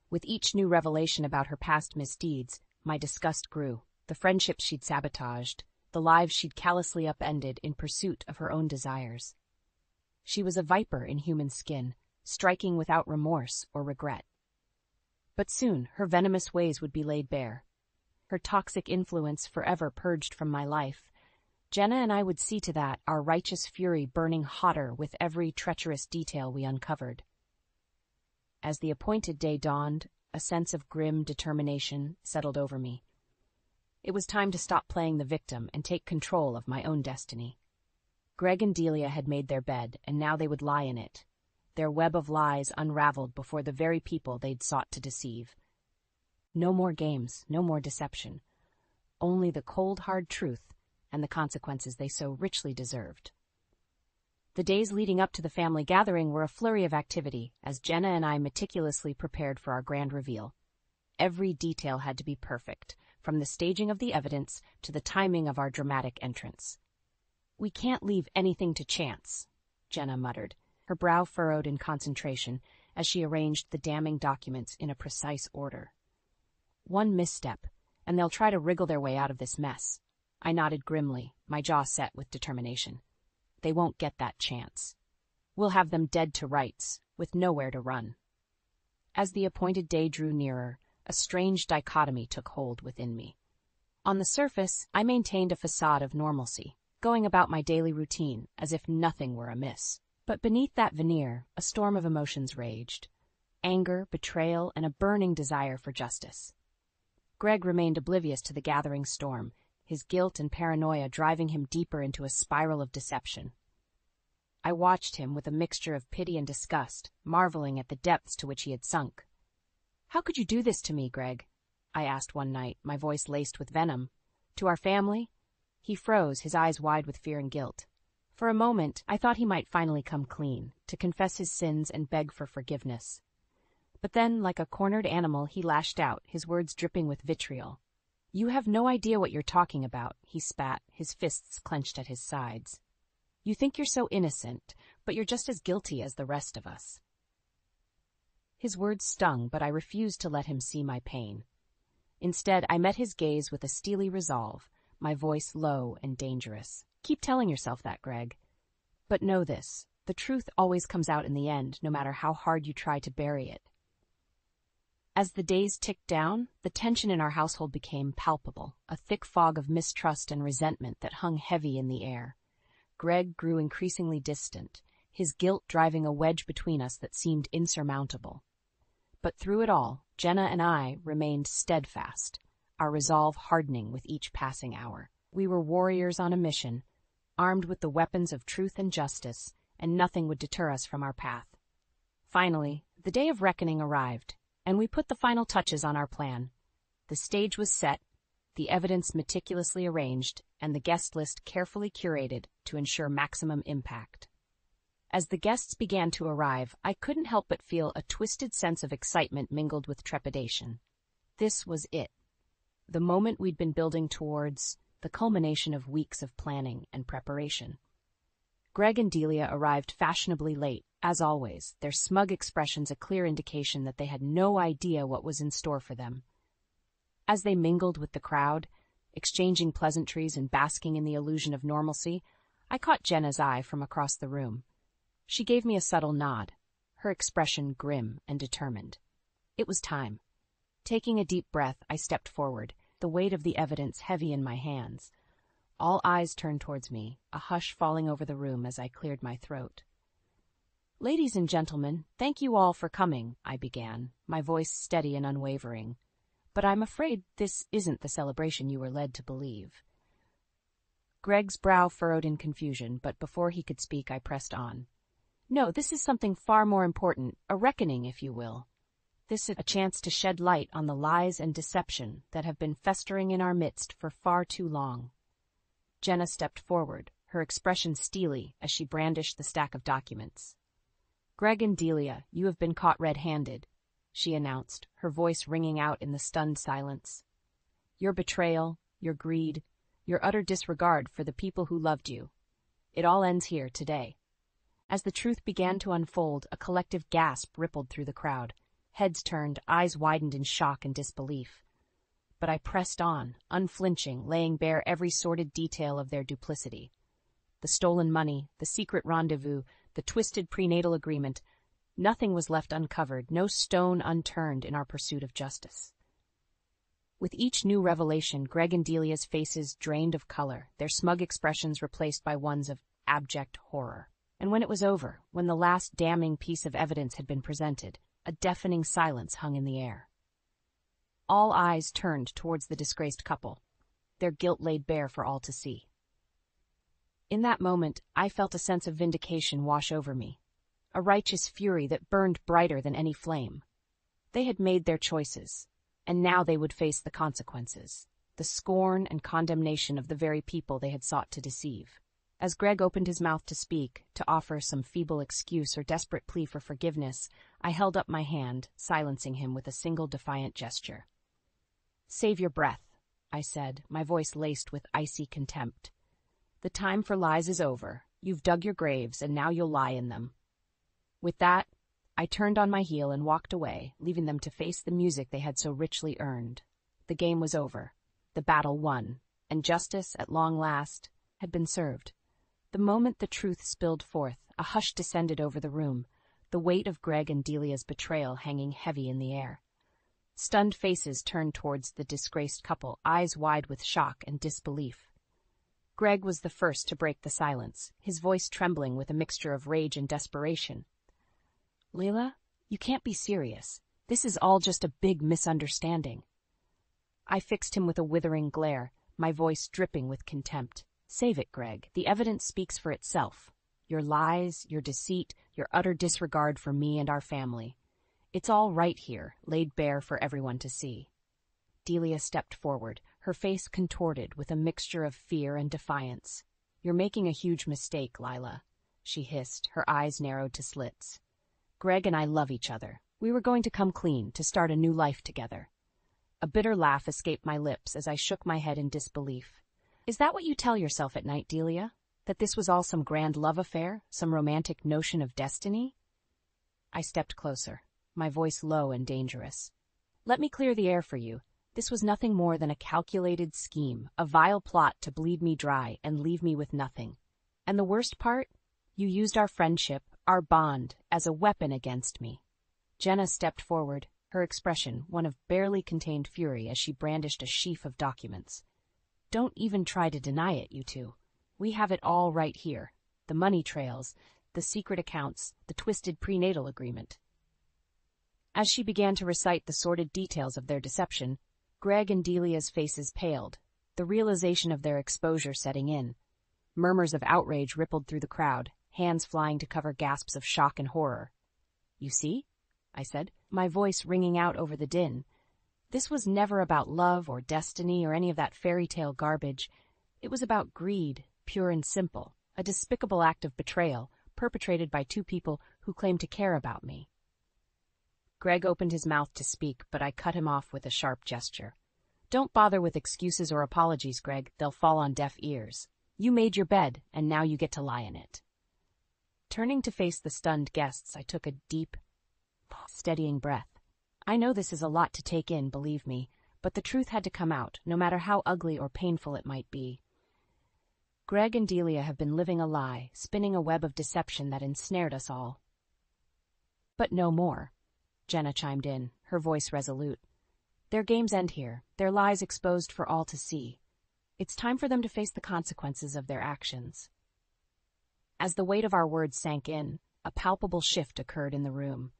With each new revelation about her past misdeeds, my disgust grew. The friendships she'd sabotaged, the lives she'd callously upended in pursuit of her own desires. She was a viper in human skin, striking without remorse or regret. But soon her venomous ways would be laid bare, her toxic influence forever purged from my life. Jenna and I would see to that, our righteous fury burning hotter with every treacherous detail we uncovered. As the appointed day dawned, a sense of grim determination settled over me. It was time to stop playing the victim and take control of my own destiny. Greg and Delia had made their bed, and now they would lie in it, their web of lies unraveled before the very people they'd sought to deceive. No more games, no more deception. Only the cold, hard truth and the consequences they so richly deserved. The days leading up to the family gathering were a flurry of activity, as Jenna and I meticulously prepared for our grand reveal. Every detail had to be perfect, from the staging of the evidence to the timing of our dramatic entrance. "We can't leave anything to chance," Jenna muttered, her brow furrowed in concentration as she arranged the damning documents in a precise order. "One misstep, and they'll try to wriggle their way out of this mess." I nodded grimly, my jaw set with determination. "They won't get that chance. We'll have them dead to rights, with nowhere to run." As the appointed day drew nearer, a strange dichotomy took hold within me. On the surface, I maintained a facade of normalcy, going about my daily routine as if nothing were amiss. But beneath that veneer, a storm of emotions raged. Anger, betrayal, and a burning desire for justice. Greg remained oblivious to the gathering storm, his guilt and paranoia driving him deeper into a spiral of deception. I watched him with a mixture of pity and disgust, marveling at the depths to which he had sunk. "How could you do this to me, Greg?" I asked one night, my voice laced with venom. "To our family?" He froze, his eyes wide with fear and guilt. For a moment, I thought he might finally come clean, to confess his sins and beg for forgiveness. But then, like a cornered animal, he lashed out, his words dripping with vitriol. "You have no idea what you're talking about," he spat, his fists clenched at his sides. "You think you're so innocent, but you're just as guilty as the rest of us." His words stung, but I refused to let him see my pain. Instead, I met his gaze with a steely resolve, my voice low and dangerous. "Keep telling yourself that, Greg. But know this, the truth always comes out in the end, no matter how hard you try to bury it." As the days ticked down, the tension in our household became palpable, a thick fog of mistrust and resentment that hung heavy in the air. Greg grew increasingly distant, his guilt driving a wedge between us that seemed insurmountable. But through it all, Jenna and I remained steadfast, our resolve hardening with each passing hour. We were warriors on a mission, armed with the weapons of truth and justice, and nothing would deter us from our path. Finally, the day of reckoning arrived, and we put the final touches on our plan. The stage was set, the evidence meticulously arranged, and the guest list carefully curated to ensure maximum impact. As the guests began to arrive, I couldn't help but feel a twisted sense of excitement mingled with trepidation. This was it. The moment we'd been building towards, the culmination of weeks of planning and preparation. Greg and Delia arrived fashionably late, as always, their smug expressions a clear indication that they had no idea what was in store for them. As they mingled with the crowd, exchanging pleasantries and basking in the illusion of normalcy, I caught Jenna's eye from across the room. She gave me a subtle nod, her expression grim and determined. It was time. Taking a deep breath, I stepped forward, the weight of the evidence heavy in my hands. All eyes turned towards me, a hush falling over the room as I cleared my throat. "Ladies and gentlemen, thank you all for coming," I began, my voice steady and unwavering. "But I'm afraid this isn't the celebration you were led to believe." Greg's brow furrowed in confusion, but before he could speak, I pressed on. "No, this is something far more important, a reckoning, if you will. This is a chance to shed light on the lies and deception that have been festering in our midst for far too long." Jenna stepped forward, her expression steely as she brandished the stack of documents. "Greg and Delia, you have been caught red-handed," she announced, her voice ringing out in the stunned silence. "Your betrayal, your greed, your utter disregard for the people who loved you. It all ends here today." As the truth began to unfold, a collective gasp rippled through the crowd. Heads turned, eyes widened in shock and disbelief. But I pressed on, unflinching, laying bare every sordid detail of their duplicity. The stolen money, the secret rendezvous, the twisted prenatal agreement. Nothing was left uncovered, no stone unturned in our pursuit of justice. With each new revelation, Greg and Delia's faces drained of color, their smug expressions replaced by ones of abject horror. And when it was over, when the last damning piece of evidence had been presented, a deafening silence hung in the air. All eyes turned towards the disgraced couple, their guilt laid bare for all to see. In that moment, I felt a sense of vindication wash over me, a righteous fury that burned brighter than any flame. They had made their choices, and now they would face the consequences, the scorn and condemnation of the very people they had sought to deceive. As Greg opened his mouth to speak, to offer some feeble excuse or desperate plea for forgiveness, I held up my hand, silencing him with a single defiant gesture. "Save your breath," I said, my voice laced with icy contempt. "The time for lies is over. You've dug your graves, and now you'll lie in them." With that, I turned on my heel and walked away, leaving them to face the music they had so richly earned. The game was over, the battle won, and justice, at long last, had been served. The moment the truth spilled forth, a hush descended over the room, the weight of Greg and Delia's betrayal hanging heavy in the air. Stunned faces turned towards the disgraced couple, eyes wide with shock and disbelief. Greg was the first to break the silence, his voice trembling with a mixture of rage and desperation. "Leila, you can't be serious. This is all just a big misunderstanding." I fixed him with a withering glare, my voice dripping with contempt. "Save it, Greg. The evidence speaks for itself. Your lies, your deceit, your utter disregard for me and our family. It's all right here, laid bare for everyone to see." Delia stepped forward, her face contorted with a mixture of fear and defiance. "You're making a huge mistake, Lila," she hissed, her eyes narrowed to slits. "Greg and I love each other. We were going to come clean, to start a new life together." A bitter laugh escaped my lips as I shook my head in disbelief. "Is that what you tell yourself at night, Delia? That this was all some grand love affair, some romantic notion of destiny?" I stepped closer, my voice low and dangerous. "Let me clear the air for you. This was nothing more than a calculated scheme, a vile plot to bleed me dry and leave me with nothing. And the worst part? You used our friendship, our bond, as a weapon against me." Jenna stepped forward, her expression one of barely contained fury as she brandished a sheaf of documents. "Don't even try to deny it, you two. We have it all right here. The money trails, the secret accounts, the twisted prenatal agreement." As she began to recite the sordid details of their deception, Greg and Delia's faces paled, the realization of their exposure setting in. Murmurs of outrage rippled through the crowd, hands flying to cover gasps of shock and horror. "You see?" I said, my voice ringing out over the din. "This was never about love or destiny or any of that fairy tale garbage. It was about greed, pure and simple, a despicable act of betrayal, perpetrated by two people who claimed to care about me." Greg opened his mouth to speak, but I cut him off with a sharp gesture. "Don't bother with excuses or apologies, Greg. They'll fall on deaf ears. You made your bed, and now you get to lie in it." Turning to face the stunned guests, I took a deep, steadying breath. I know this is a lot to take in, believe me, but the truth had to come out, no matter how ugly or painful it might be. Greg and Delia have been living a lie, spinning a web of deception that ensnared us all. "But no more," Jenna chimed in, her voice resolute. "Their games end here, their lies exposed for all to see. It's time for them to face the consequences of their actions." As the weight of our words sank in, a palpable shift occurred in the room.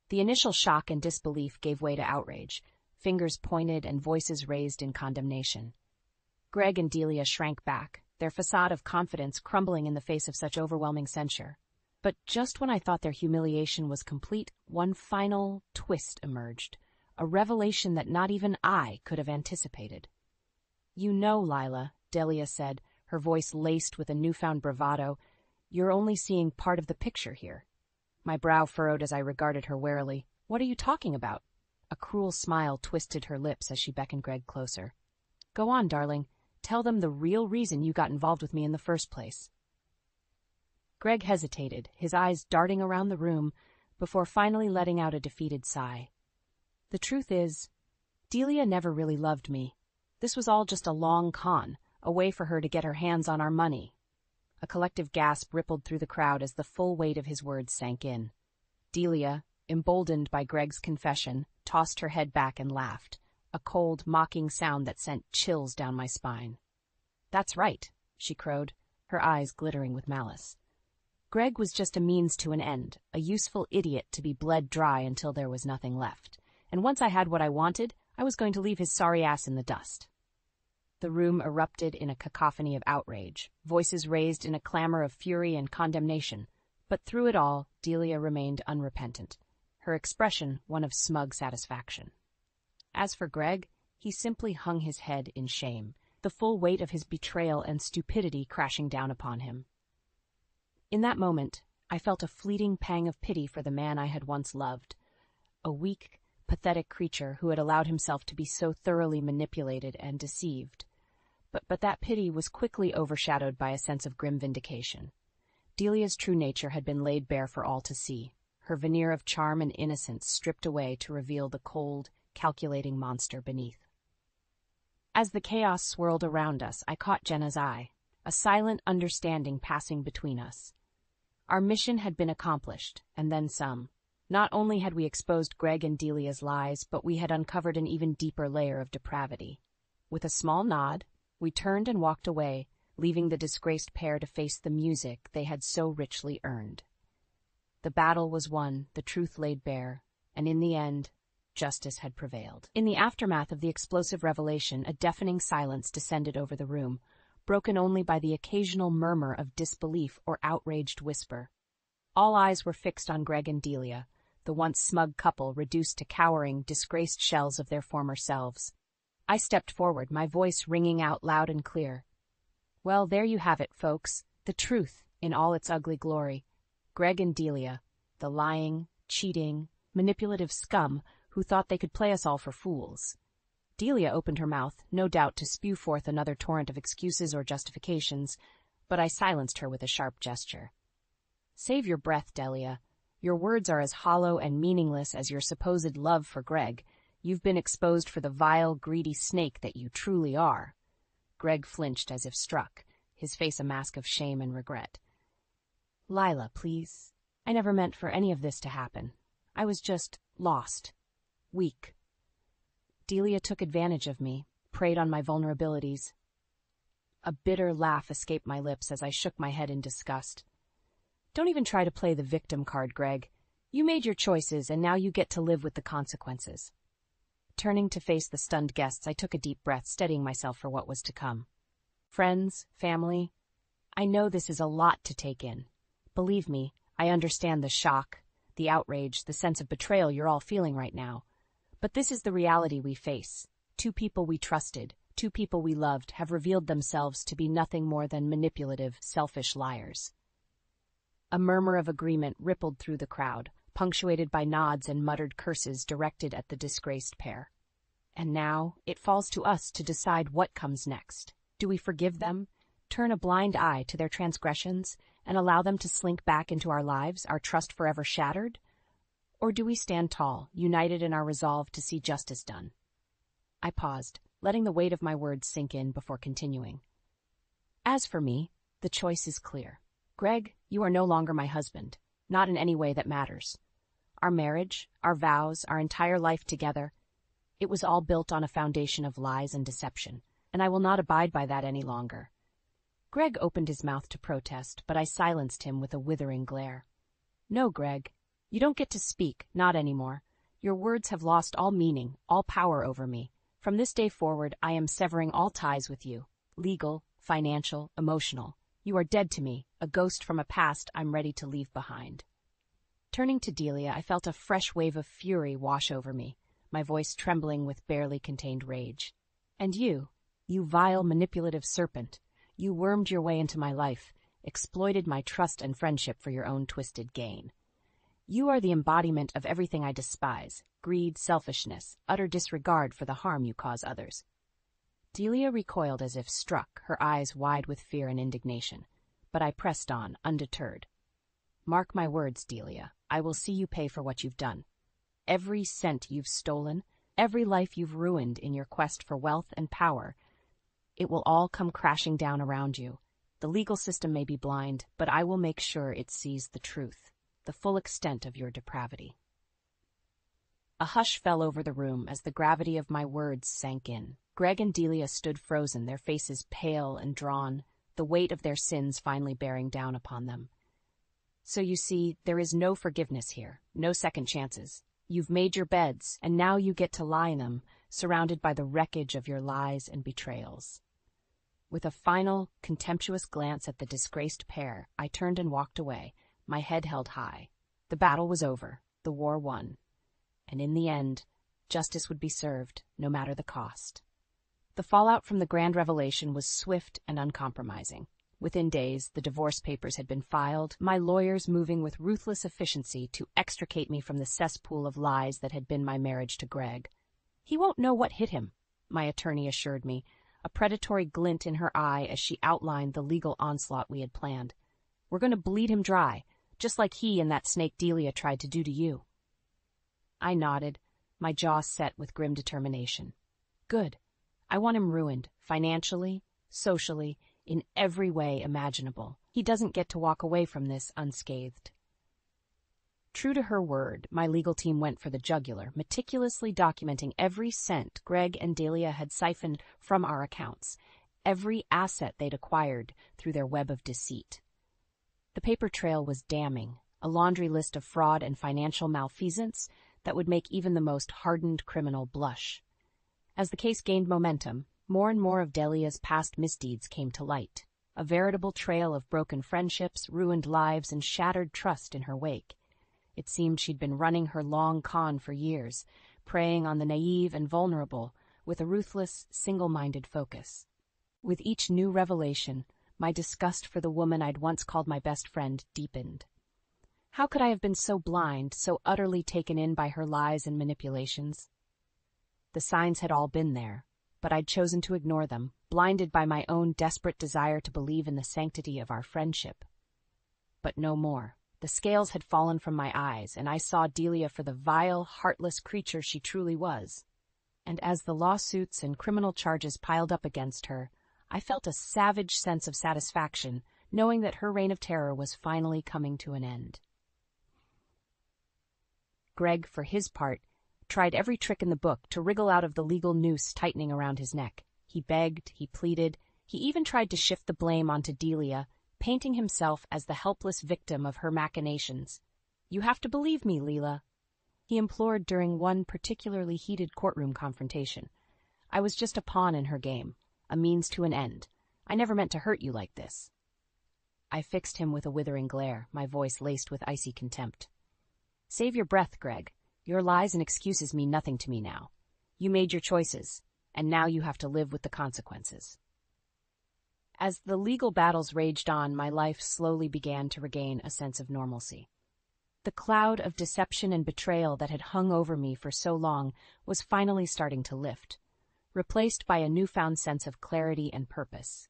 The initial shock and disbelief gave way to outrage, fingers pointed and voices raised in condemnation. Greg and Delia shrank back, their facade of confidence crumbling in the face of such overwhelming censure. But just when I thought their humiliation was complete, one final twist emerged, a revelation that not even I could have anticipated. "You know, Lila," Delia said, her voice laced with a newfound bravado, "you're only seeing part of the picture here." My brow furrowed as I regarded her warily. "What are you talking about?" A cruel smile twisted her lips as she beckoned Greg closer. "Go on, darling. Tell them the real reason you got involved with me in the first place." Greg hesitated, his eyes darting around the room, before finally letting out a defeated sigh. "The truth is, Delia never really loved me. This was all just a long con, a way for her to get her hands on our money." A collective gasp rippled through the crowd as the full weight of his words sank in. Delia, emboldened by Greg's confession, tossed her head back and laughed, a cold, mocking sound that sent chills down my spine. "That's right," she crowed, her eyes glittering with malice. "Greg was just a means to an end, a useful idiot to be bled dry until there was nothing left. And once I had what I wanted, I was going to leave his sorry ass in the dust." The room erupted in a cacophony of outrage, voices raised in a clamor of fury and condemnation. But through it all, Delia remained unrepentant, her expression one of smug satisfaction. As for Greg, he simply hung his head in shame, the full weight of his betrayal and stupidity crashing down upon him. In that moment, I felt a fleeting pang of pity for the man I had once loved, a weak, pathetic creature who had allowed himself to be so thoroughly manipulated and deceived. But that pity was quickly overshadowed by a sense of grim vindication. Delia's true nature had been laid bare for all to see, her veneer of charm and innocence stripped away to reveal the cold, calculating monster beneath. As the chaos swirled around us, I caught Jenna's eye, a silent understanding passing between us. Our mission had been accomplished, and then some. Not only had we exposed Greg and Delia's lies, but we had uncovered an even deeper layer of depravity. With a small nod, we turned and walked away, leaving the disgraced pair to face the music they had so richly earned. The battle was won, the truth laid bare, and in the end, justice had prevailed. In the aftermath of the explosive revelation, a deafening silence descended over the room, broken only by the occasional murmur of disbelief or outraged whisper. All eyes were fixed on Greg and Delia, the once smug couple reduced to cowering, disgraced shells of their former selves. I stepped forward, my voice ringing out loud and clear. Well, there you have it, folks, the truth in all its ugly glory. Greg and Delia, the lying, cheating, manipulative scum who thought they could play us all for fools. Delia opened her mouth, no doubt to spew forth another torrent of excuses or justifications, but I silenced her with a sharp gesture. Save your breath, Delia. Your words are as hollow and meaningless as your supposed love for Greg. You've been exposed for the vile, greedy snake that you truly are. Greg flinched as if struck, his face a mask of shame and regret. Lila, please. I never meant for any of this to happen. I was just lost. Weak. Delia took advantage of me, preyed on my vulnerabilities. A bitter laugh escaped my lips as I shook my head in disgust. Don't even try to play the victim card, Greg. You made your choices, and now you get to live with the consequences. Turning to face the stunned guests, I took a deep breath, steadying myself for what was to come. Friends, family, I know this is a lot to take in. Believe me, I understand the shock, the outrage, the sense of betrayal you're all feeling right now. But this is the reality we face. Two people we trusted, two people we loved, have revealed themselves to be nothing more than manipulative, selfish liars. A murmur of agreement rippled through the crowd, punctuated by nods and muttered curses directed at the disgraced pair. And now, it falls to us to decide what comes next. Do we forgive them, turn a blind eye to their transgressions, and allow them to slink back into our lives, our trust forever shattered? Or do we stand tall, united in our resolve to see justice done? I paused, letting the weight of my words sink in before continuing. As for me, the choice is clear. Greg, you are no longer my husband, not in any way that matters. Our marriage, our vows, our entire life together, it was all built on a foundation of lies and deception, and I will not abide by that any longer. Greg opened his mouth to protest, but I silenced him with a withering glare. No, Greg. You don't get to speak, not anymore. Your words have lost all meaning, all power over me. From this day forward, I am severing all ties with you. Legal, financial, emotional. You are dead to me, a ghost from a past I'm ready to leave behind. Turning to Delia, I felt a fresh wave of fury wash over me, my voice trembling with barely contained rage. And you vile manipulative serpent, you wormed your way into my life, exploited my trust and friendship for your own twisted gain. You are the embodiment of everything I despise: greed, selfishness, utter disregard for the harm you cause others. Delia recoiled as if struck, her eyes wide with fear and indignation, but I pressed on, undeterred. Mark my words, Delia, I will see you pay for what you've done. Every cent you've stolen, every life you've ruined in your quest for wealth and power, it will all come crashing down around you. The legal system may be blind, but I will make sure it sees the truth, the full extent of your depravity. A hush fell over the room as the gravity of my words sank in. Greg and Delia stood frozen, their faces pale and drawn, the weight of their sins finally bearing down upon them. So you see, there is no forgiveness here, no second chances. You've made your beds, and now you get to lie in them, surrounded by the wreckage of your lies and betrayals. With a final, contemptuous glance at the disgraced pair, I turned and walked away, my head held high. The battle was over, the war won. And in the end, justice would be served, no matter the cost. The fallout from the grand revelation was swift and uncompromising. Within days, the divorce papers had been filed, my lawyers moving with ruthless efficiency to extricate me from the cesspool of lies that had been my marriage to Greg. "He won't know what hit him," my attorney assured me, a predatory glint in her eye as she outlined the legal onslaught we had planned. "We're going to bleed him dry, just like he and that snake Delia tried to do to you." I nodded, my jaw set with grim determination. Good. I want him ruined, financially, socially, in every way imaginable. He doesn't get to walk away from this unscathed. True to her word, my legal team went for the jugular, meticulously documenting every cent Greg and Delia had siphoned from our accounts, every asset they'd acquired through their web of deceit. The paper trail was damning, a laundry list of fraud and financial malfeasance that would make even the most hardened criminal blush. As the case gained momentum, more and more of Delia's past misdeeds came to light, a veritable trail of broken friendships, ruined lives, and shattered trust in her wake. It seemed she'd been running her long con for years, preying on the naive and vulnerable with a ruthless, single-minded focus. With each new revelation, my disgust for the woman I'd once called my best friend deepened. How could I have been so blind, so utterly taken in by her lies and manipulations? The signs had all been there, but I'd chosen to ignore them, blinded by my own desperate desire to believe in the sanctity of our friendship. But no more. The scales had fallen from my eyes, and I saw Delia for the vile, heartless creature she truly was. And as the lawsuits and criminal charges piled up against her, I felt a savage sense of satisfaction, knowing that her reign of terror was finally coming to an end. Greg, for his part, tried every trick in the book to wriggle out of the legal noose tightening around his neck. He begged, he pleaded, he even tried to shift the blame onto Delia, painting himself as the helpless victim of her machinations. "You have to believe me, Leela," he implored during one particularly heated courtroom confrontation. "I was just a pawn in her game, a means to an end. I never meant to hurt you like this." I fixed him with a withering glare, my voice laced with icy contempt. "Save your breath, Greg. Your lies and excuses mean nothing to me now. You made your choices, and now you have to live with the consequences." As the legal battles raged on, my life slowly began to regain a sense of normalcy. The cloud of deception and betrayal that had hung over me for so long was finally starting to lift, replaced by a newfound sense of clarity and purpose.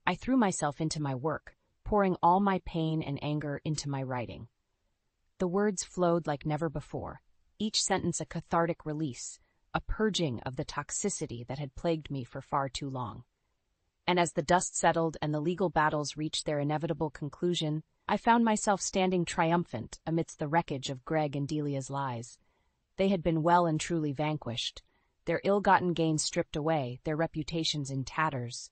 I threw myself into my work, pouring all my pain and anger into my writing. The words flowed like never before, each sentence a cathartic release, a purging of the toxicity that had plagued me for far too long. And as the dust settled and the legal battles reached their inevitable conclusion, I found myself standing triumphant amidst the wreckage of Greg and Delia's lies. They had been well and truly vanquished, their ill-gotten gains stripped away, their reputations in tatters.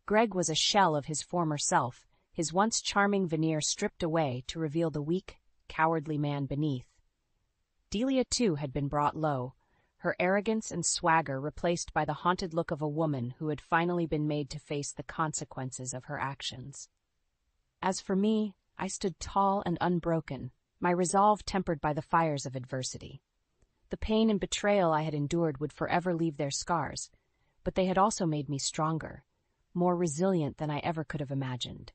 Greg was a shell of his former self, his once charming veneer stripped away to reveal the weak, cowardly man beneath. Delia, too, had been brought low, her arrogance and swagger replaced by the haunted look of a woman who had finally been made to face the consequences of her actions. As for me, I stood tall and unbroken, my resolve tempered by the fires of adversity. The pain and betrayal I had endured would forever leave their scars, but they had also made me stronger, more resilient than I ever could have imagined.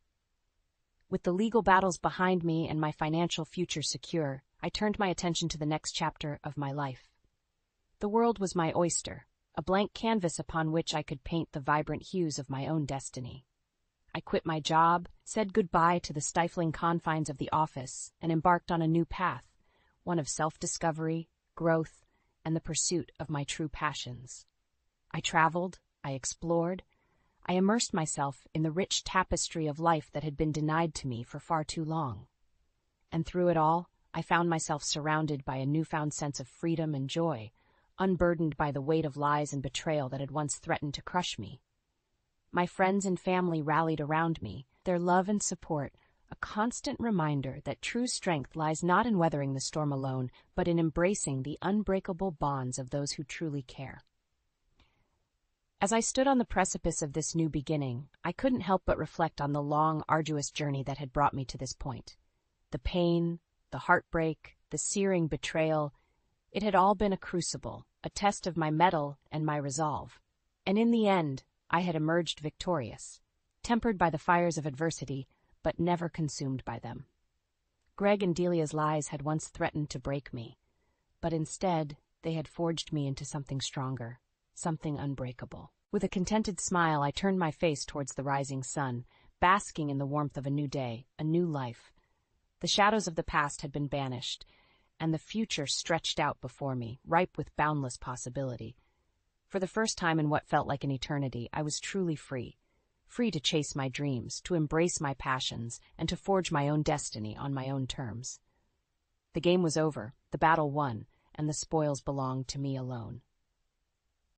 With the legal battles behind me and my financial future secure, I turned my attention to the next chapter of my life. The world was my oyster, a blank canvas upon which I could paint the vibrant hues of my own destiny. I quit my job, said goodbye to the stifling confines of the office, and embarked on a new path, one of self-discovery, growth, and the pursuit of my true passions. I traveled, I explored, I immersed myself in the rich tapestry of life that had been denied to me for far too long. And through it all, I found myself surrounded by a newfound sense of freedom and joy, unburdened by the weight of lies and betrayal that had once threatened to crush me. My friends and family rallied around me, their love and support, a constant reminder that true strength lies not in weathering the storm alone, but in embracing the unbreakable bonds of those who truly care. As I stood on the precipice of this new beginning, I couldn't help but reflect on the long, arduous journey that had brought me to this point. The pain, the heartbreak, the searing betrayal, it had all been a crucible, a test of my mettle and my resolve. And in the end, I had emerged victorious, tempered by the fires of adversity, but never consumed by them. Greg and Delia's lies had once threatened to break me, but instead they had forged me into something stronger, something unbreakable. With a contented smile, I turned my face towards the rising sun, basking in the warmth of a new day, a new life. The shadows of the past had been banished, and the future stretched out before me, ripe with boundless possibility. For the first time in what felt like an eternity, I was truly free. Free to chase my dreams, to embrace my passions, and to forge my own destiny on my own terms. The game was over, the battle won, and the spoils belonged to me alone.